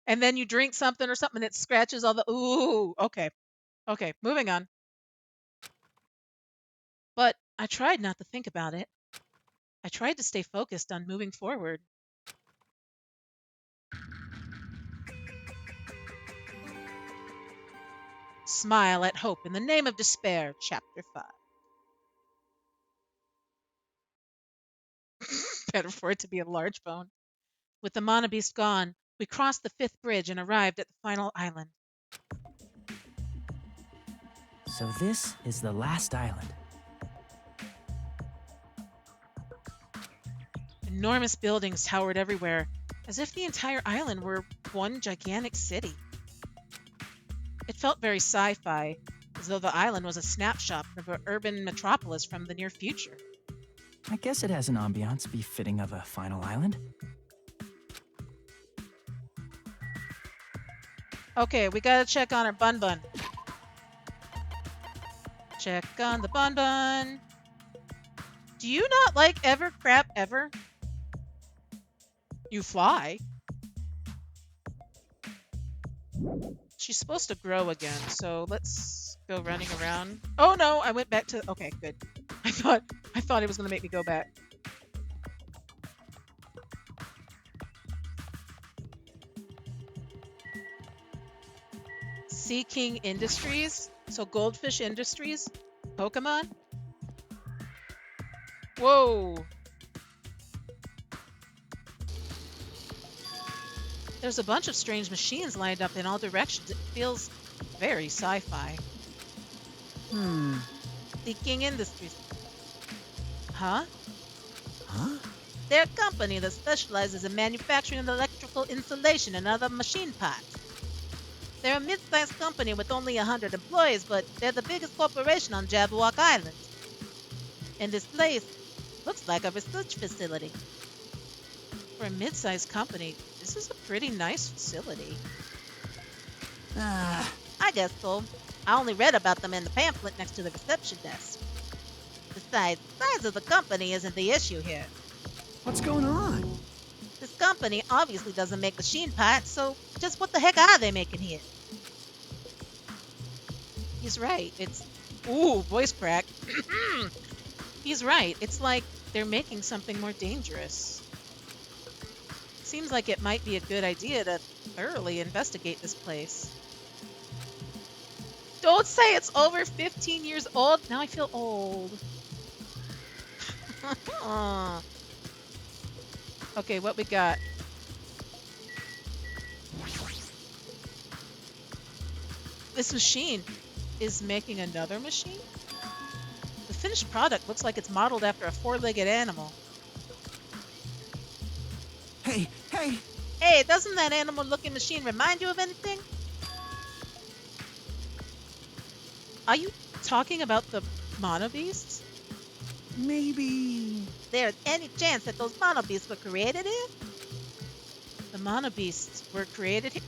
And then you drink something or something and it scratches all the. Ooh, okay. Okay, moving on. But I tried not to think about it. I tried to stay focused on moving forward. Smile at hope in the name of despair, chapter 5. Better for it to be a large bone. With the mana beast gone, we crossed the 5th bridge and arrived at the final island. So this is the last island. Enormous buildings towered everywhere, as if the entire island were one gigantic city. It felt very sci-fi, as though the island was a snapshot of an urban metropolis from the near future. I guess it has an ambiance befitting of a final island. Okay, we gotta check on our Bun Bun. Check on the Bun Bun. Do you not like ever crap ever? You fly. She's supposed to grow again, so let's go running around. Oh no, I went back to. Okay, good. I thought it was gonna make me go back. Sea King Industries, so Goldfish Industries, Pokemon. Whoa. There's a bunch of strange machines lined up in all directions. It feels very sci-fi. Sea King Industries. Huh? Huh? They're a company that specializes in manufacturing electrical insulation and other machine parts. They're a mid-sized company with only 100 employees, but they're the biggest corporation on Jabberwock Island. And this place looks like a research facility. For a mid-sized company, this is a pretty nice facility. I guess so. I only read about them in the pamphlet next to the reception desk. Besides, the size of the company isn't the issue here. What's going on? This company obviously doesn't make machine parts, so just what the heck are they making here? He's right. It's... Ooh, voice crack. He's right. It's like they're making something more dangerous. Seems like it might be a good idea to thoroughly investigate this place. Don't say it's over 15 years old. Now I feel old. Okay, what we got? This machine is making another machine? The finished product looks like it's modeled after a 4-legged animal. Hey, hey! Hey, doesn't that animal-looking machine remind you of anything? Are you talking about the Mono Beasts? Maybe... There's any chance that those Mono Beasts were created here? The Mono Beasts were created here?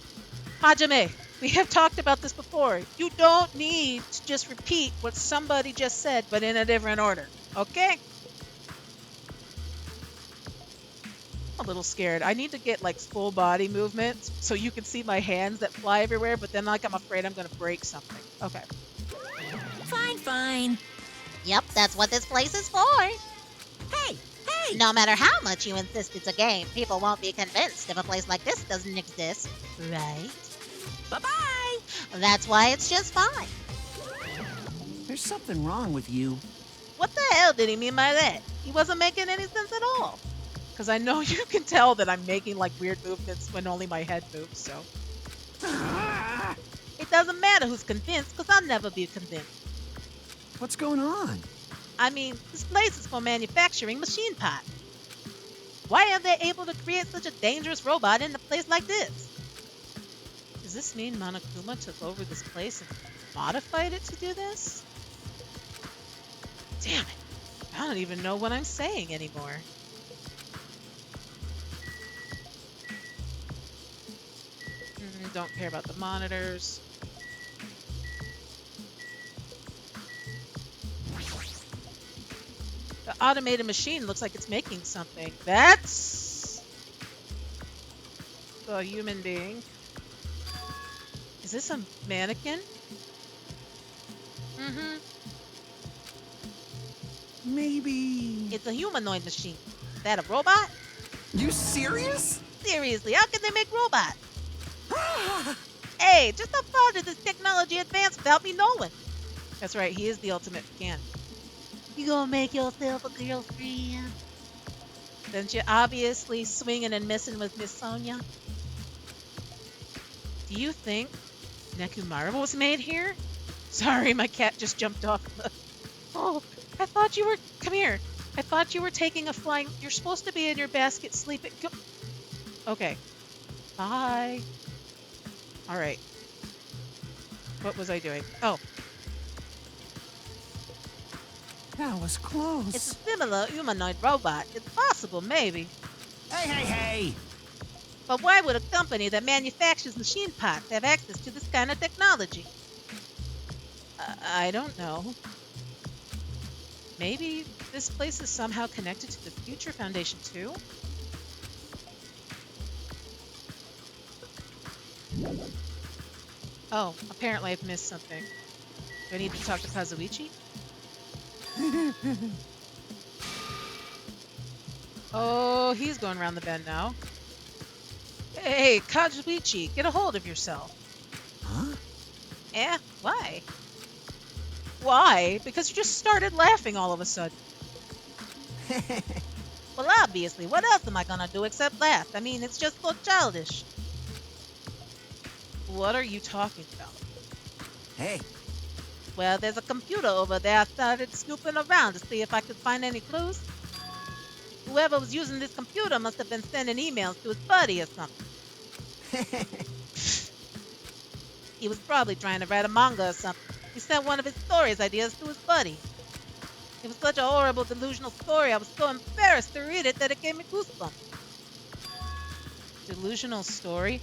Hajime, we have talked about this before. You don't need to just repeat what somebody just said, but in a different order, okay? I'm a little scared. I need to get like full body movements so you can see my hands that fly everywhere, but then like I'm afraid I'm gonna break something. Okay. Fine, fine. Yep, that's what this place is for. Hey, hey! No matter how much you insist it's a game, people won't be convinced if a place like this doesn't exist, right? Bye-bye! That's why it's just fine. There's something wrong with you. What the hell did he mean by that? He wasn't making any sense at all. Because I know you can tell that I'm making like weird movements when only my head moves, so. It doesn't matter who's convinced, because I'll never be convinced. What's going on? I mean, this place is for manufacturing machine parts. Why are they able to create such a dangerous robot in a place like this? Does this mean Monokuma took over this place and modified it to do this? Damn it. I don't even know what I'm saying anymore. don't care about the monitors. The automated machine looks like it's making something. That's a human being. Is this a mannequin? Mm-hmm. Maybe... It's a humanoid machine. Is that a robot? You serious? Seriously, how can they make robots? Hey, just how far did this technology advance without me knowing? That's right, he is the ultimate mechanic. You gonna make yourself a girlfriend? Since you're obviously swinging and missing with Miss Sonia. Do you think Nekumara was made here? Sorry, my cat just jumped off the... Oh, I thought you were... Come here. I thought you were taking a flying... You're supposed to be in your basket sleeping... Go... Okay. Bye. All right. What was I doing? Oh. That was close. It's a similar humanoid robot. It's possible, maybe. Hey, hey, hey! But why would a company that manufactures machine parts have access to this kind of technology? I don't know. Maybe this place is somehow connected to the Future Foundation too? Oh, apparently I've missed something. Do I need to talk to Kazuichi? Oh, he's going around the bend now. Hey, Kazuichi, get a hold of yourself. Huh? Eh? Why? Why? Because you just started laughing all of a sudden. Well, obviously, what else am I gonna do except laugh? I mean, it's just so childish. What are you talking about? Hey. Well, there's a computer over there. I started snooping around to see if I could find any clues. Whoever was using this computer must have been sending emails to his buddy or something. He was probably trying to write a manga or something. He sent one of his stories ideas to his buddy. It was such a horrible, delusional story. I was so embarrassed to read it that it gave me goosebumps. Delusional story?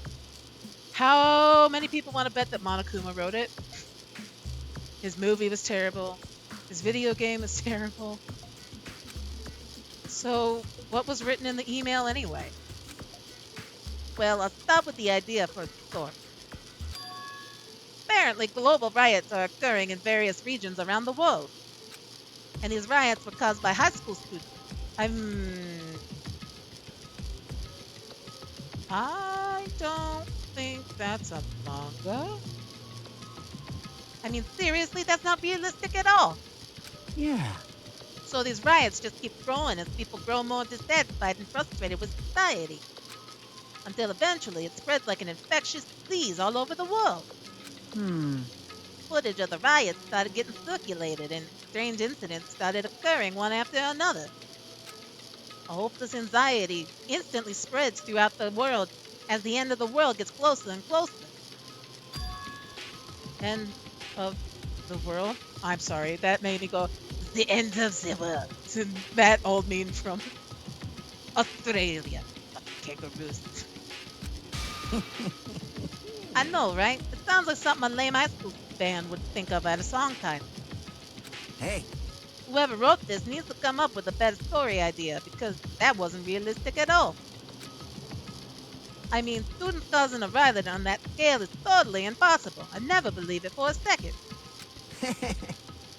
How many people want to bet that Monokuma wrote it? His movie was terrible. His video game was terrible. So, what was written in the email anyway? Well, I'll start with the idea for the story. Apparently, global riots are occurring in various regions around the world. And these riots were caused by high school students. I don't think that's a manga. I mean, seriously, that's not realistic at all. Yeah. So these riots just keep growing as people grow more dissatisfied and frustrated with society. Until eventually it spreads like an infectious disease all over the world. Footage of the riots started getting circulated and strange incidents started occurring one after another. A hopeless anxiety instantly spreads throughout the world as the end of the world gets closer and closer. End of the world? I'm sorry, that made me go, the end of the world. That old meme from Australia. Kangaroos. I know, right? It sounds like something a lame high school band would think of at a song title. Hey. Whoever wrote this needs to come up with a better story idea because that wasn't realistic at all. I mean, students causing a riot on that scale is totally impossible. I never believe it for a second.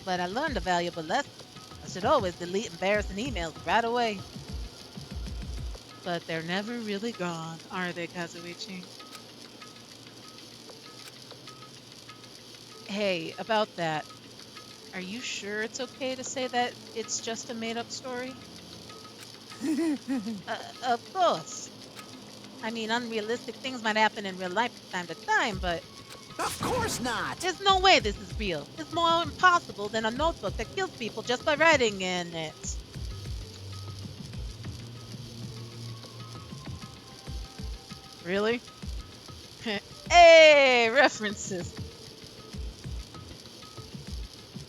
But I learned a valuable lesson. I should always delete embarrassing emails right away. But they're never really gone, are they, Kazuichi? Hey, about that. Are you sure it's okay to say that it's just a made-up story? Of course. I mean, unrealistic things might happen in real life from time to time, but... Of course not! There's no way this is real. It's more impossible than a notebook that kills people just by writing in it. Really? Hey, references.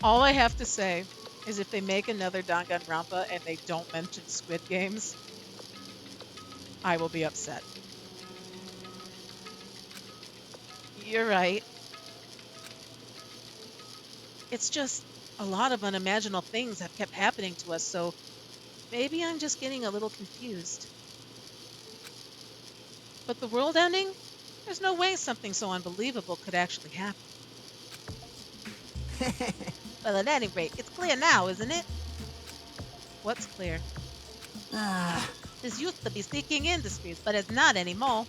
All I have to say is if they make another Danganronpa and they don't mention Squid Games, I will be upset. You're right. It's just a lot of unimaginable things have kept happening to us, so maybe I'm just getting a little confused. But the world ending? There's no way something so unbelievable could actually happen. Well, at any rate, it's clear now, isn't it? What's clear? This used to be seeking industries, but it's not anymore.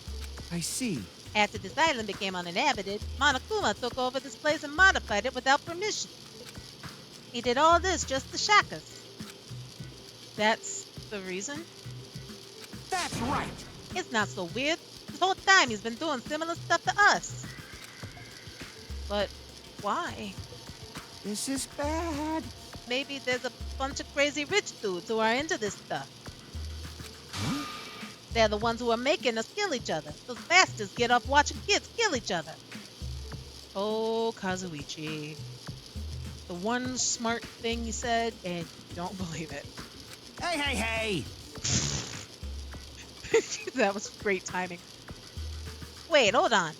I see. After this island became uninhabited, Monokuma took over this place and modified it without permission. He did all this just to shock us. That's the reason? That's right. It's not so weird. This whole time he's been doing similar stuff to us. But why? This is bad. Maybe there's a bunch of crazy rich dudes who are into this stuff. Huh? They're the ones who are making us kill each other. Those bastards get off watching kids kill each other. Oh, Kazuichi. The one smart thing he said, and you don't believe it. Hey, hey, hey! That was great timing. Wait, hold on.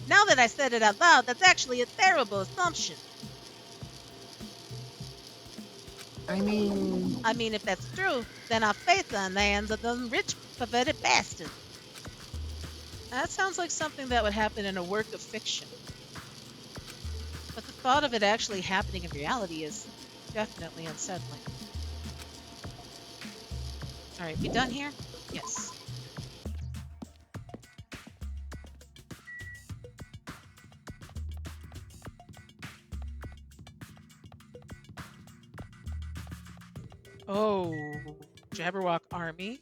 Now that I said it out loud, that's actually a terrible assumption. I mean, if that's true, then our faith on the hands of them rich, perverted bastards. That sounds like something that would happen in a work of fiction. But the thought of it actually happening in reality is definitely unsettling. Alright, we done here? Yes. Oh, Jabberwock army.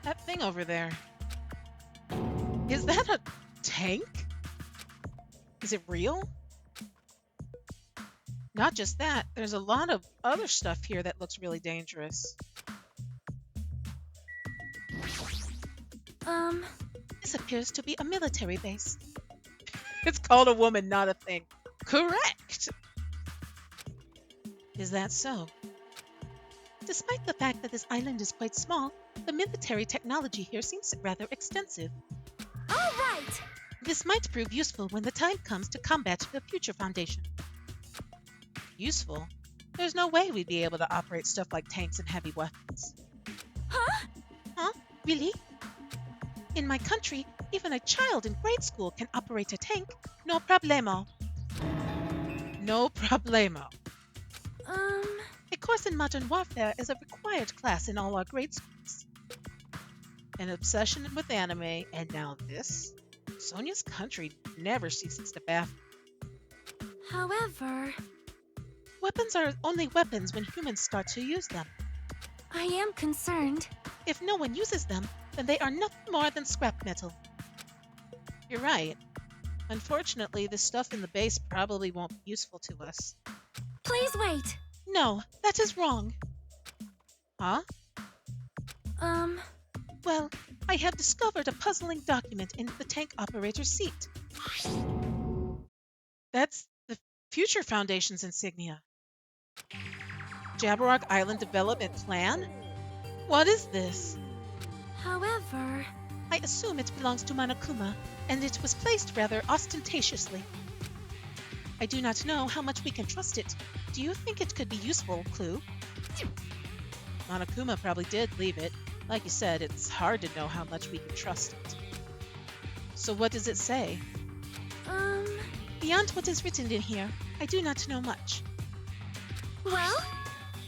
That thing over there. Is that a tank? Is it real? Not just that, there's a lot of other stuff here that looks really dangerous. This appears to be a military base. It's called a woman, not a thing. Correct! Is that so? Despite the fact that this island is quite small, the military technology here seems rather extensive. All right! This might prove useful when the time comes to combat the Future Foundation. Useful? There's no way we'd be able to operate stuff like tanks and heavy weapons. Huh? Huh? Really? In my country, even a child in grade school can operate a tank. No problemo. No problemo. A course in modern warfare is a required class in all our grade schools. An obsession with anime, and now this? Sonia's country never ceases to baffle. However... Weapons are only weapons when humans start to use them. I am concerned. If no one uses them, then they are nothing more than scrap metal. You're right. Unfortunately, the stuff in the base probably won't be useful to us. Please wait. No, that is wrong. Huh? Well, I have discovered a puzzling document in the tank operator's seat. That's the Future Foundation's insignia. Jabberwock Island Development Plan? What is this? However... I assume it belongs to Monokuma, and it was placed rather ostentatiously. I do not know how much we can trust it. Do you think it could be useful, Clue? Monokuma probably did leave it. Like you said, it's hard to know how much we can trust it. So what does it say? Beyond what is written in here, I do not know much. Well?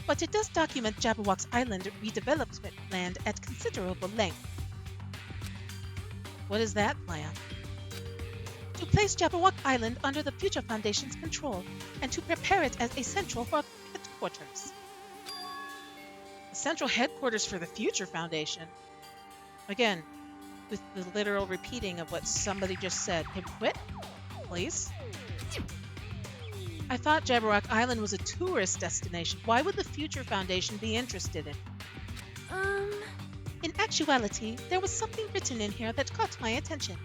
But it does document Jabberwock's Island redevelopment plan at considerable length. What is that plan? To place Jabberwock Island under the Future Foundation's control, and to prepare it as a central headquarters. A central headquarters for the Future Foundation? Again, with the literal repeating of what somebody just said. Can we quit? Please? I thought Jabberwock Island was a tourist destination. Why would the Future Foundation be interested in it? In actuality, there was something written in here that caught my attention.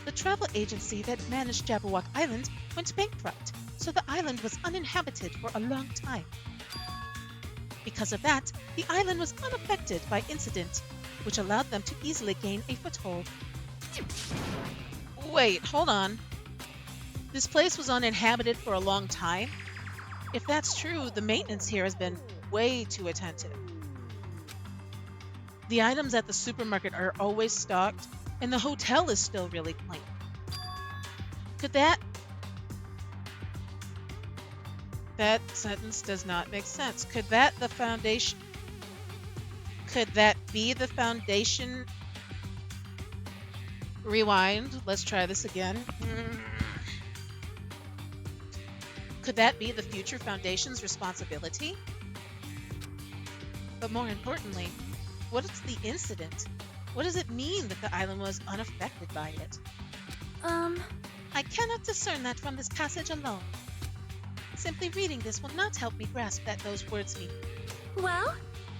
The travel agency that managed Jabberwock Island went bankrupt, so so the island was uninhabited for a long time. Because of that, the island was unaffected by incident, which allowed them to easily gain a foothold. Wait, hold on. This place was uninhabited for a long time? If that's true, the maintenance here has been way too attentive. The items at the supermarket are always stocked, and the hotel is still really clean. Could that sentence does not make sense. Could that be the foundation? Rewind. Let's try this again. Could that be the future foundation's responsibility? But more importantly, what is the incident? What does it mean that the island was unaffected by it? I cannot discern that from this passage alone. Simply reading this will not help me grasp that those words mean. Well?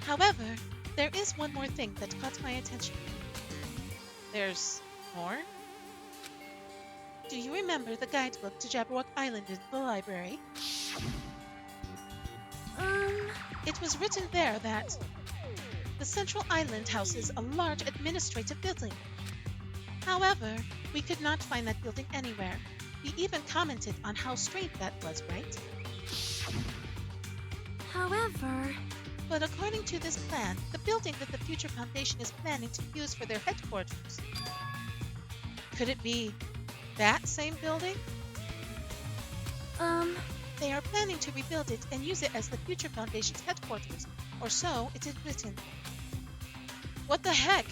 However, there is one more thing that caught my attention. There's more? Do you remember the guidebook to Jabberwock Island in the library? It was written there that the central island houses a large administrative building. However, we could not find that building anywhere. We even commented on how strange that was, right? However... But according to this plan, the building that the Future Foundation is planning to use for their headquarters. Could it be that same building? They are planning to rebuild it and use it as the Future Foundation's headquarters, or so it is written. What the heck?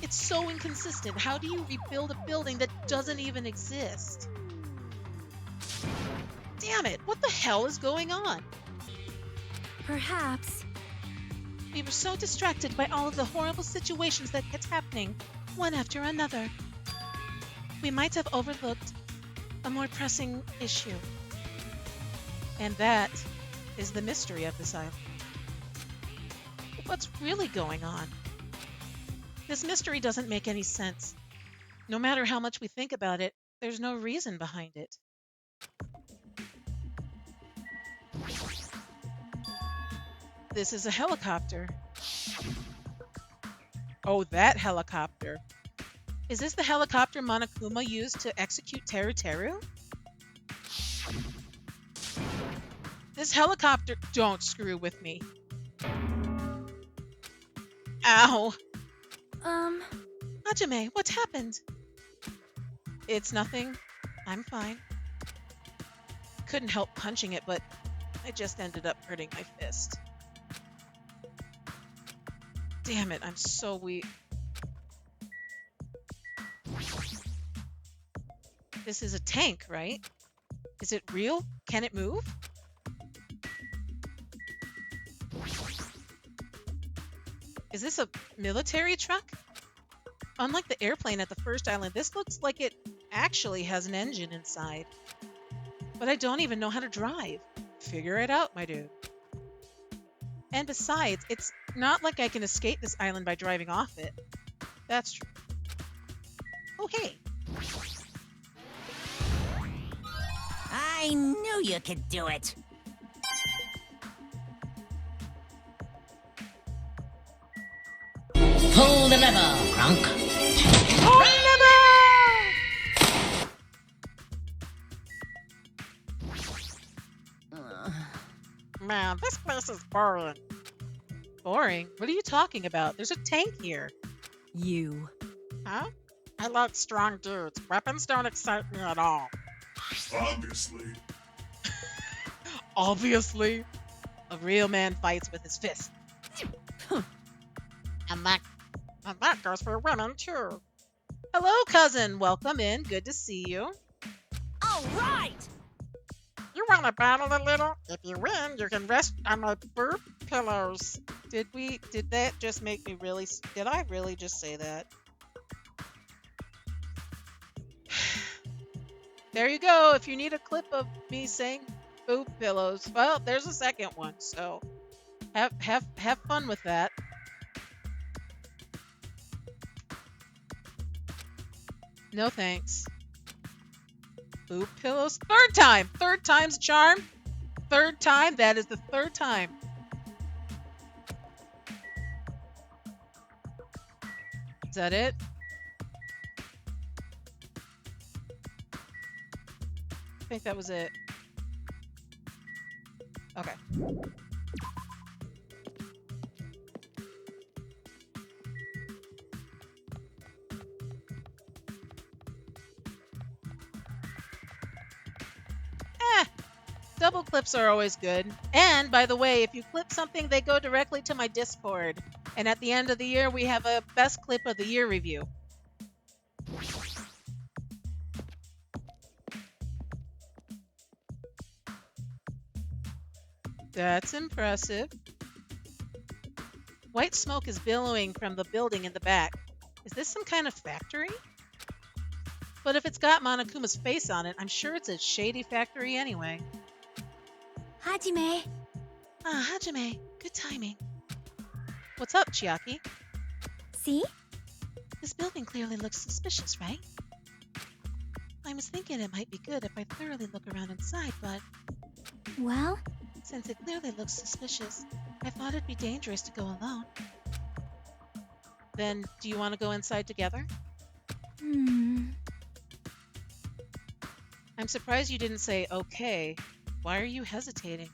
It's so inconsistent. How do you rebuild a building that doesn't even exist? Damn it, what the hell is going on? Perhaps. We were so distracted by all of the horrible situations that kept happening, one after another. We might have overlooked a more pressing issue. And that is the mystery of this island. What's really going on? This mystery doesn't make any sense. No matter how much we think about it, there's no reason behind it. This is a helicopter. Oh, that helicopter. Is this the helicopter Monokuma used to execute Teru Teru? This helicopter... Don't screw with me. Ow. Hajime, what happened? It's nothing. I'm fine. Couldn't help punching it, but I just ended up hurting my fist. Damn it, I'm so weak. This is a tank, right? Is it real? Can it move? Is this a military truck? Unlike the airplane at the first island, this looks like it actually has an engine inside. But I don't even know how to drive. Figure it out, my dude. And besides, it's not like I can escape this island by driving off it. That's true. Oh, hey. I knew you could do it. Pull the lever, Kronk. Pull the lever! Man, this place is boring. Boring? What are you talking about? There's a tank here. You. Huh? I like strong dudes. Weapons don't excite me at all. Obviously. Obviously. A real man fights with his fist. And that goes for women, too. Hello, cousin. Welcome in. Good to see you. All right! You want to battle a little? If you win, you can rest on my boob pillows. Did that just make me really... Did I really just say that? There you go. If you need a clip of me saying boob pillows, well, there's a second one. So have fun with that. No thanks. Boob pillows. Third time. Third time's charm. Third time. That is the third time. Is that it? I think that was it. Okay. Double clips are always good. And by the way, if you clip something, they go directly to my Discord. And at the end of the year, we have a best clip of the year review. That's impressive. White smoke is billowing from the building in the back. Is this some kind of factory? But if it's got Monokuma's face on it, I'm sure it's a shady factory anyway. Hajime. Hajime. Good timing. What's up, Chiaki? See? This building clearly looks suspicious, right? I was thinking it might be good if I thoroughly look around inside, but... Well? Since it clearly looks suspicious, I thought it'd be dangerous to go alone. Then, do you want to go inside together? I'm surprised you didn't say okay. Why are you hesitating?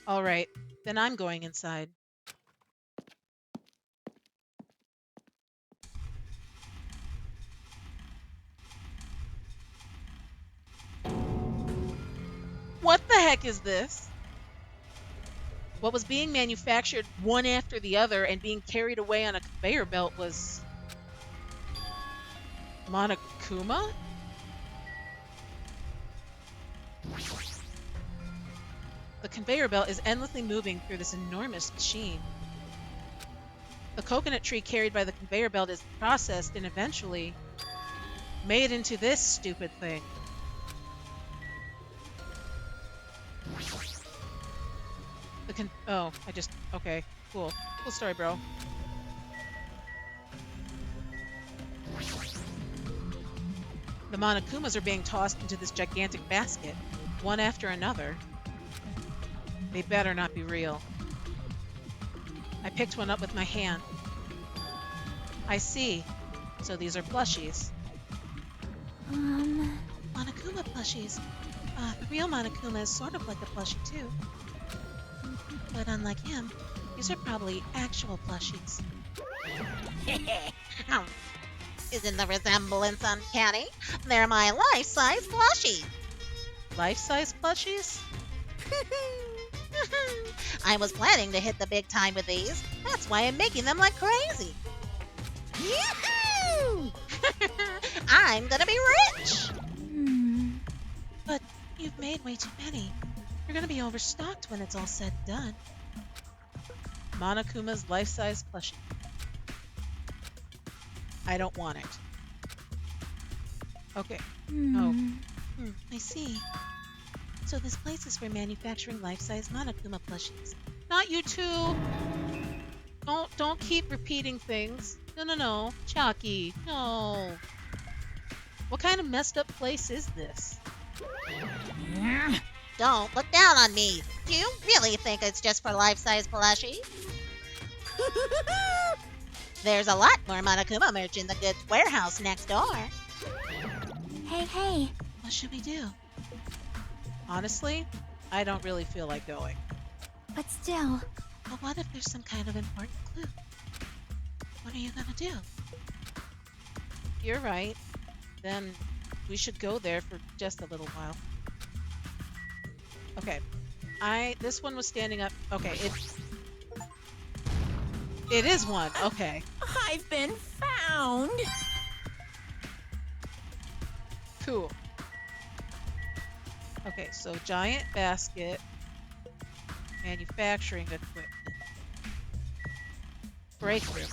All right, then I'm going inside. What the heck is this? What was being manufactured one after the other and being carried away on a conveyor belt was... Monokuma? The conveyor belt is endlessly moving through this enormous machine. The coconut tree carried by the conveyor belt is processed and eventually made into this stupid thing. Okay, cool. Cool story, bro. The Monokumas are being tossed into this gigantic basket, one after another. They better not be real. I picked one up with my hand. I see. So these are plushies. Monokuma plushies. The real Monokuma is sort of like a plushie too. But unlike him, these are probably actual plushies. Isn't the resemblance uncanny? They're my life-size plushies. Life-size plushies? I was planning to hit the big time with these. That's why I'm making them like crazy. Yoo-hoo! I'm gonna be rich! But you've made way too many. You're gonna be overstocked when it's all said and done. Monokuma's life-size plushie. I don't want it. Okay. I see. So this place is for manufacturing life-size Monokuma plushies. Not you two! Don't keep repeating things. No. Chalky, no. What kind of messed up place is this? Don't look down on me. Do you really think it's just for life-size plushies? There's a lot more Monokuma merch in the goods warehouse next door. Hey. What should we do? Honestly, I don't really feel like going. But still... But what if there's some kind of important clue? What are you gonna do? You're right. Then we should go there for just a little while. Okay. This one was standing up. Okay, it is one. Okay. I've been found. Cool. Okay, so giant basket, manufacturing equipment, break room.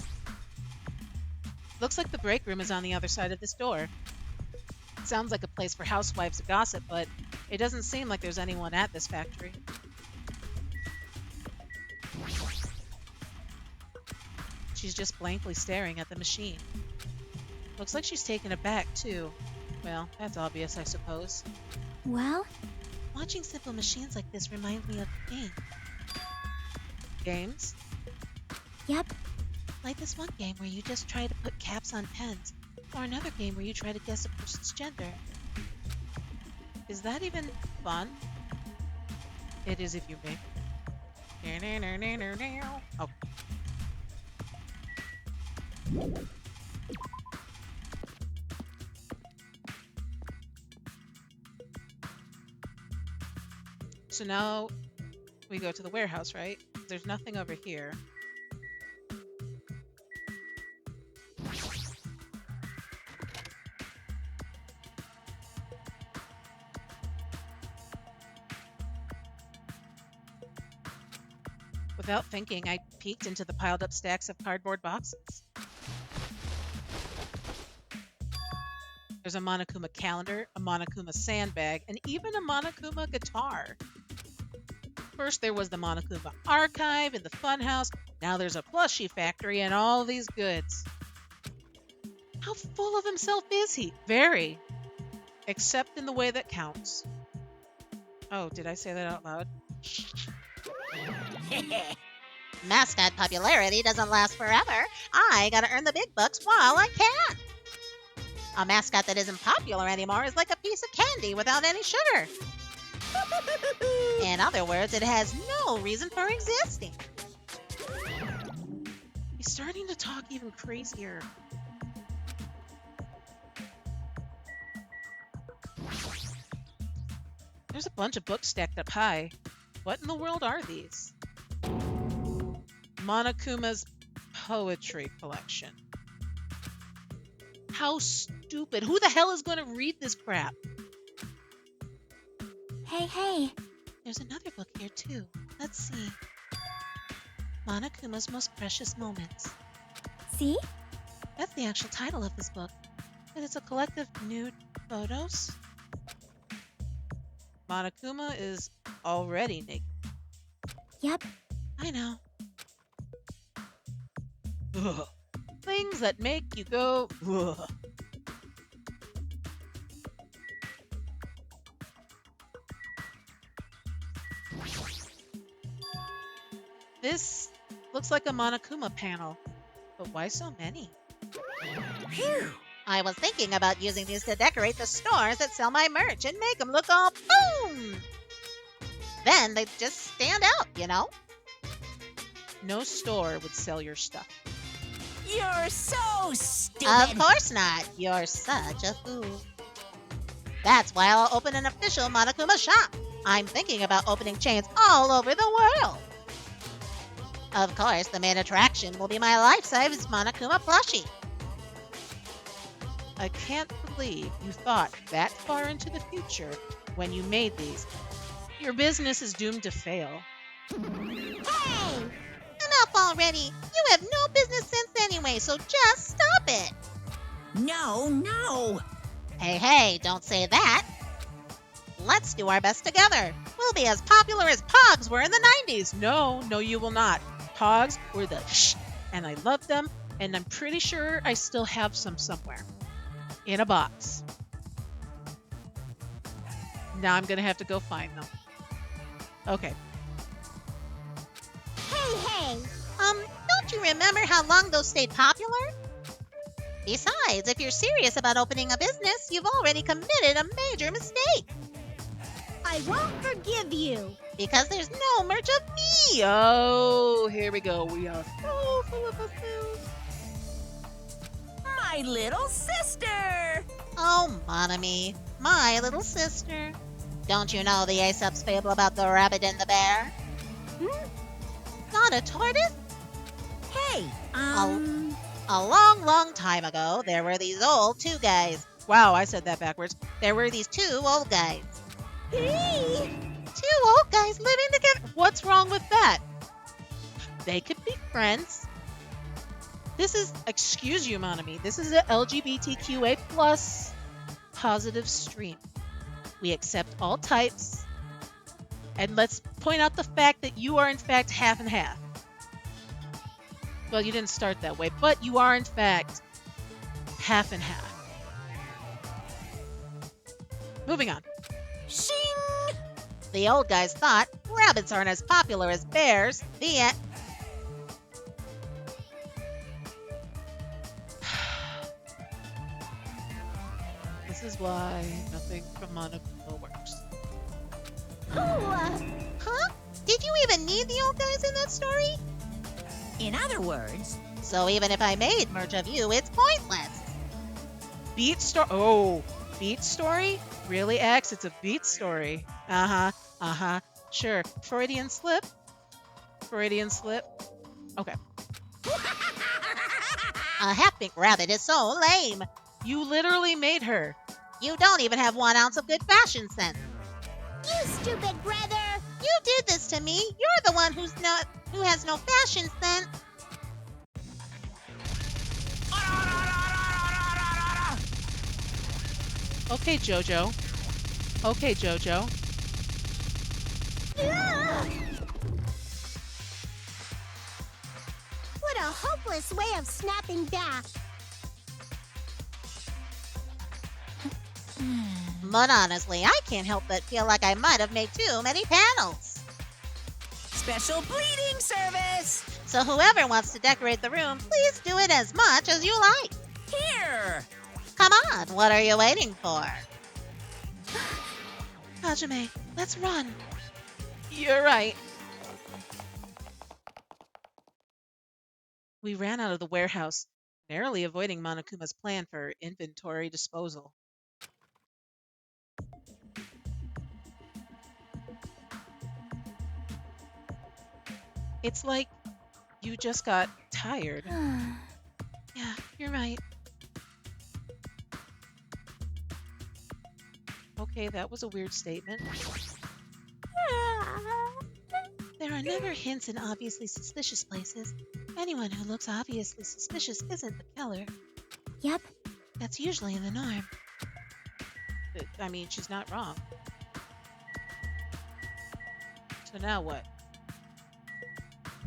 Looks like the break room is on the other side of this door. It sounds like a place for housewives to gossip, but it doesn't seem like there's anyone at this factory. She's just blankly staring at the machine. Looks like she's taken aback, too. Well, that's obvious, I suppose. Well? Watching simple machines like this reminds me of games. Games? Yep. Like this one game where you just try to put caps on pens, or another game where you try to guess a person's gender. Is that even fun? It is if you may. Oh. So now we go to the warehouse, right? There's nothing over here. Without thinking, I peeked into the piled up stacks of cardboard boxes. There's a Monokuma calendar, a Monokuma sandbag, and even a Monokuma guitar. First there was the Monokuma archive in the funhouse. Now there's a plushie factory and all these goods. How full of himself is he? Very. Except in the way that counts. Oh, did I say that out loud? Mascot popularity doesn't last forever. I gotta earn the big bucks while I can. A mascot that isn't popular anymore is like a piece of candy without any sugar. In other words, it has no reason for existing. He's starting to talk even crazier. There's a bunch of books stacked up high. What in the world are these? Monokuma's poetry collection. How stupid. Who the hell is going to read this crap? Hey. There's another book here, too. Let's see. Monokuma's Most Precious Moments. See? That's the actual title of this book. But it's a collective nude photos. Monokuma is already naked. Yep. I know. Ugh. Things that make you go, ugh. This looks like a Monokuma panel, but why so many? Phew! I was thinking about using these to decorate the stores that sell my merch and make them look all boom! Then they'd just stand out, you know? No store would sell your stuff. You're so stupid. Of course not. You're such a fool. That's why I'll open an official Monokuma shop. I'm thinking about opening chains all over the world. Of course, the main attraction will be my life-size Monokuma plushie. I can't believe you thought that far into the future when you made these. Your business is doomed to fail. Hey! Enough already. You have no business sense anyway, so just stop it. No. Hey, don't say that. Let's do our best together. We'll be as popular as Pogs were in the 90s. No, you will not. Pogs were the shh, and I loved them, and I'm pretty sure I still have some somewhere. In a box. Now I'm gonna have to go find them. Okay. Hey. Don't you remember how long those stayed popular? Besides, if you're serious about opening a business, you've already committed a major mistake. I won't forgive you. Because there's no merch of me. Oh, here we go. We are so full of ourselves. My little sister. Oh, Monami, my little sister. Don't you know the Aesop's fable about the rabbit and the bear? Not a tortoise? Hey, A long time ago, there were these old two guys. Wow, I said that backwards. There were these two old guys. Hey! Two old guys living together. What's wrong with that? They could be friends. This is, excuse you, Monami, this is a LGBTQA plus positive stream. We accept all types. And let's point out the fact that you are in fact half and half. Well, you didn't start that way, but you are in fact half and half. Moving on. Shing! The old guys thought rabbits aren't as popular as bears. The end. This is why nothing from Monokuma works. Huh? Did you even need the old guys in that story? In other words, so even if I made merch of you, it's pointless. Beat story? Oh, beat story? Really, X? It's a beat story. Uh-huh. Sure. Freudian slip? Freudian slip? Okay. A half-pink rabbit is so lame. You literally made her. You don't even have 1 ounce of good fashion sense. You stupid brother! You did this to me. You're the one who has no fashion sense. Okay, Jojo. Okay, Jojo. What a hopeless way of snapping back. But honestly, I can't help but feel like I might have made too many panels. special bleeding service! So whoever wants to decorate the room, please do it as much as you like. Here! Come on, what are you waiting for? Hajime, let's run. You're right. We ran out of the warehouse, narrowly avoiding Monokuma's plan for inventory disposal. It's like you just got tired. Yeah, you're right. Okay, that was a weird statement. There are never hints in obviously suspicious places. Anyone who looks obviously suspicious isn't the killer. Yep. That's usually in the norm. I mean, she's not wrong. So now what?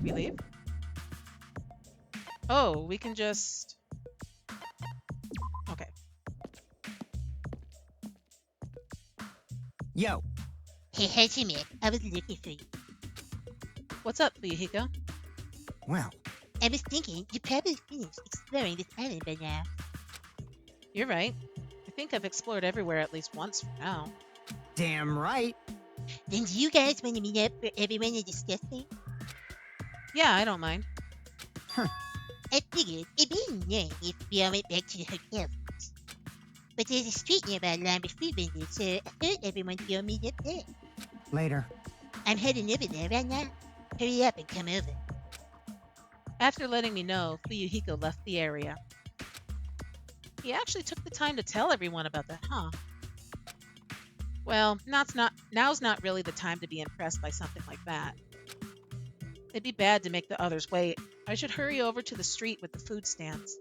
We leave? Oh, we can just... Okay. Yo. Hey, Hajime, I was looking for you. What's up, Fuyuhiko? Well. I was thinking you probably finished exploring this island by now. You're right. I think I've explored everywhere at least once for now. Damn right. Then do you guys want to meet up for everyone to discuss things? Yeah, I don't mind. Huh. I figured it'd be annoying if we all went back to the hotel first. But there's a street nearby lined with food vendors, so I thought everyone would go meet up there. Later. I'm heading over there right now. Hurry up and come over. After letting me know, Fuyuhiko left the area. He actually took the time to tell everyone about that, huh? Well, now's not really the time to be impressed by something like that. It'd be bad to make the others wait. I should hurry over to the street with the food stands.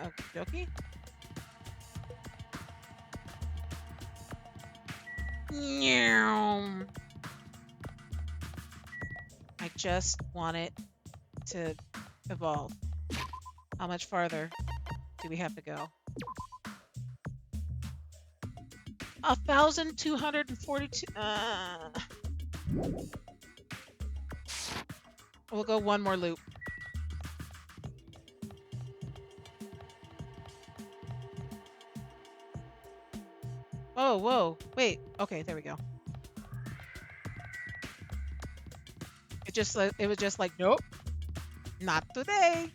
Okie dokie. I just want it to evolve. How much farther do we have to go? 1,242. We'll go one more loop. Oh, whoa. Wait. Okay, there we go. It was just like, nope. Not today.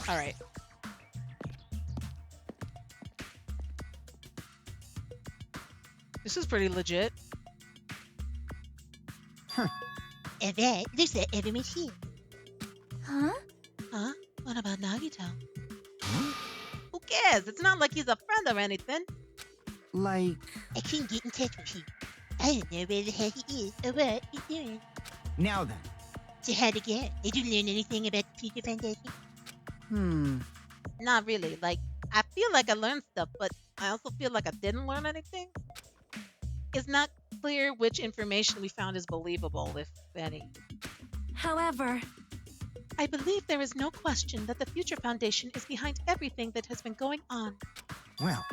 All right. This is pretty legit. Huh. And that looks like everyone's here. Huh? Huh? What about Nagito? Huh? Who cares? It's not like he's a friend or anything. Like... I couldn't get in touch with him. I don't know where the hell he is or what he's doing. Now then. So how'd it go? Did you learn anything about the future foundation? Hmm. Not really. Like, I feel like I learned stuff, but I also feel like I didn't learn anything. It's not clear which information we found is believable, if any. However, I believe there is no question that the Future Foundation is behind everything that has been going on. Well,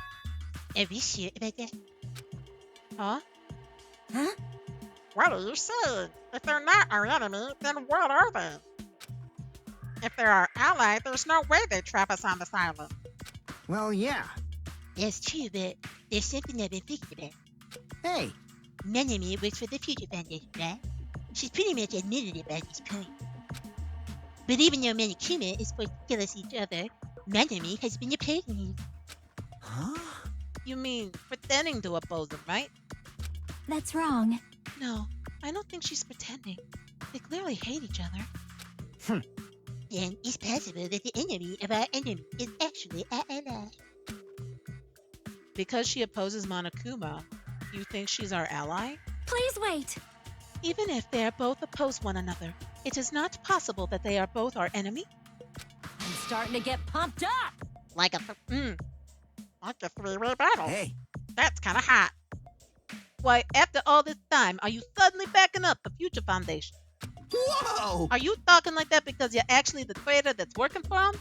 Are we sure about that? Huh? Huh? What are you saying? If they're not our enemy, then what are they? If they're our ally, there's no way they'd trap us on this island. well, yeah. That's true, but there's something I've been thinking about. Hey, Nanami works for the Future Foundation, right? She's pretty much admitted it by this point. But even though Monokuma is forced to kill us each other, Nanami has been opposing him. huh? You mean pretending to oppose them, right? That's wrong. No, I don't think she's pretending. They clearly hate each other. Then it's possible that the enemy of our enemy is actually our ally. Because she opposes Monokuma, you think she's our ally? please wait. Even if they are both oppose one another, it is not possible that they are both our enemy. I'm starting to get pumped up. Like a Like a three-way battle. Hey, That's kind of hot. Why, after all this time, are you suddenly backing up the Future Foundation? whoa! Are you talking like that because you're actually the traitor that's working for them?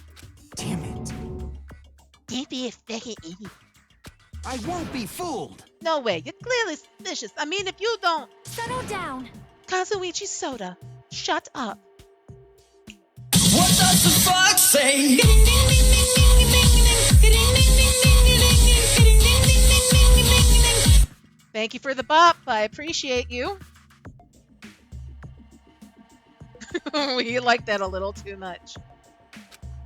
Damn it. Don't be a fucking idiot. I won't be fooled. No way, you're clearly suspicious. I mean, if you don't... Settle down. Kazuichi Soda, shut up. What does the fox say? Thank you for the bop. I appreciate you. We like that a little too much.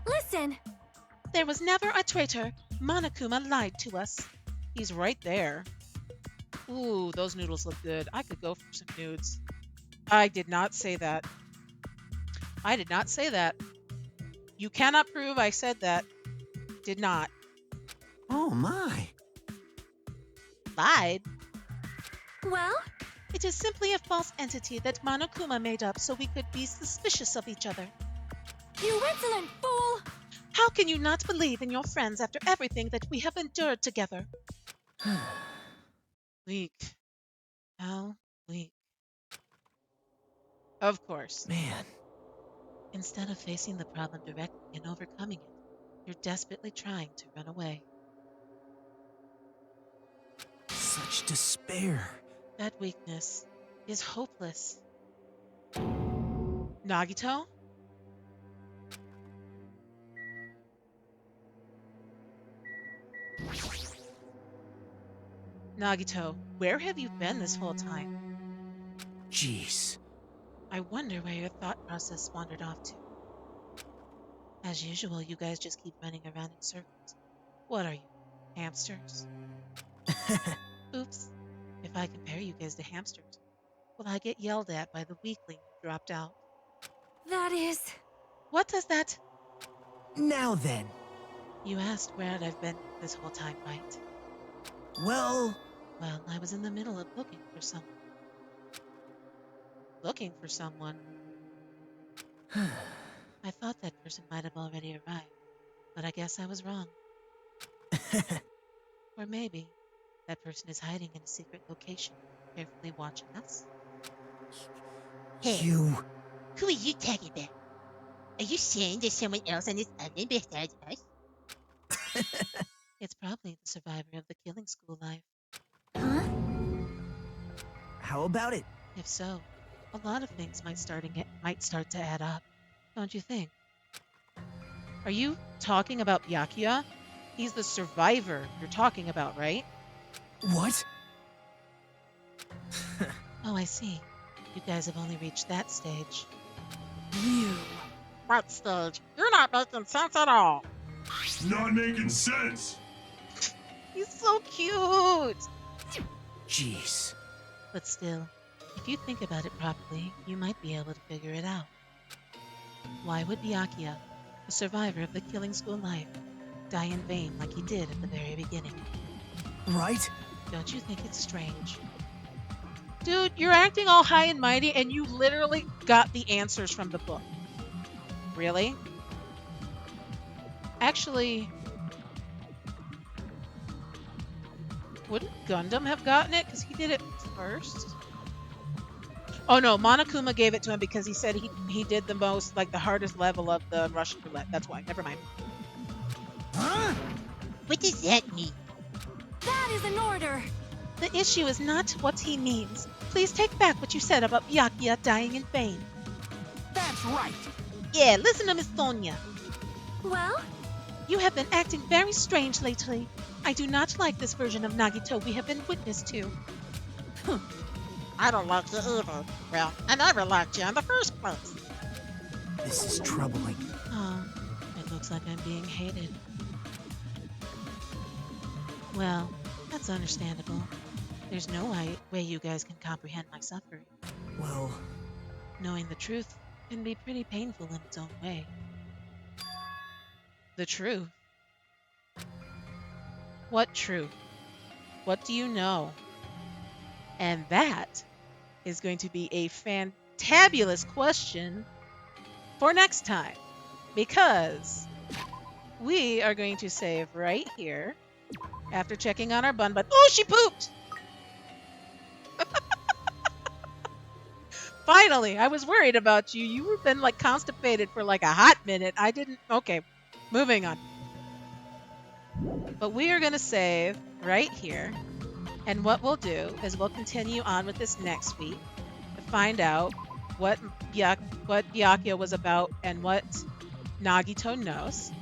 Listen. There was never a traitor. Monokuma lied to us. He's right there. Ooh, those noodles look good. I could go for some nudes. I did not say that. I did not say that. You cannot prove I said that. Did not. Oh my. Lied? Well, It is simply a false entity that Monokuma made up so we could be suspicious of each other. you insolent fool. How can you not believe in your friends after everything that we have endured together? Weak. How weak. Of course. Man, Instead of facing the problem directly and overcoming it, you're desperately trying to run away. such despair. That weakness is hopeless. Nagito? Nagito, where have you been this whole time? Jeez. I wonder where your thought process wandered off to. As usual, you guys just keep running around in circles. What are you, hamsters? Oops. If I compare you guys to hamsters, will I get yelled at by the weakling who dropped out? That is... What does that... Now then. You asked where I've been this whole time, right? Well, Well, I was in the middle of looking for someone. Looking for someone? I thought that person might have already arrived, but I guess I was wrong. Or maybe that person is hiding in a secret location, carefully watching us. Hey, you. who are you talking about? Are you saying there's someone else on this island besides us? It's probably the survivor of the killing school life. Huh? How about it? If so, a lot of things might start to add up, don't you think? Are you talking about Byakuya? He's the survivor you're talking about, right? What? Oh, I see. You guys have only reached that stage. You. What stage? You're not making sense at all. Not making sense. He's so cute! Jeez. But still, if you think about it properly, you might be able to figure it out. Why would Byakuya, a survivor of the killing school life, die in vain like he did at the very beginning? Right? Don't you think it's strange? Dude, you're acting all high and mighty and you literally got the answers from the book. Really? Actually, Wouldn't Gundam have gotten it? Because he did it first. Oh no, Monokuma gave it to him because he said he did the most, like the hardest level of the Russian roulette. That's why. Never mind. Huh? What does that mean? That is an order. The issue is not what he means. Please take back what you said about Byakuya dying in vain. That's right. Yeah, listen to Miss Sonia. Well? You have been acting very strange lately. I do not like this version of Nagito we have been witness to. I don't like you either. Well, I never liked you in the first place. This is troubling. Oh, it looks like I'm being hated. Well, that's understandable. There's no way you guys can comprehend my suffering. Well, knowing the truth can be pretty painful in its own way. The truth? What truth? What do you know? And that is going to be a fantabulous question for next time, because we are going to save right here after checking on our bun, but oh, she pooped! Finally, I was worried about you. You've been like constipated for like a hot minute. I didn't. Okay, moving on. But we are going to save right here. And what we'll do is we'll continue on with this next week to find out what Byakuya was about and what Nagito knows.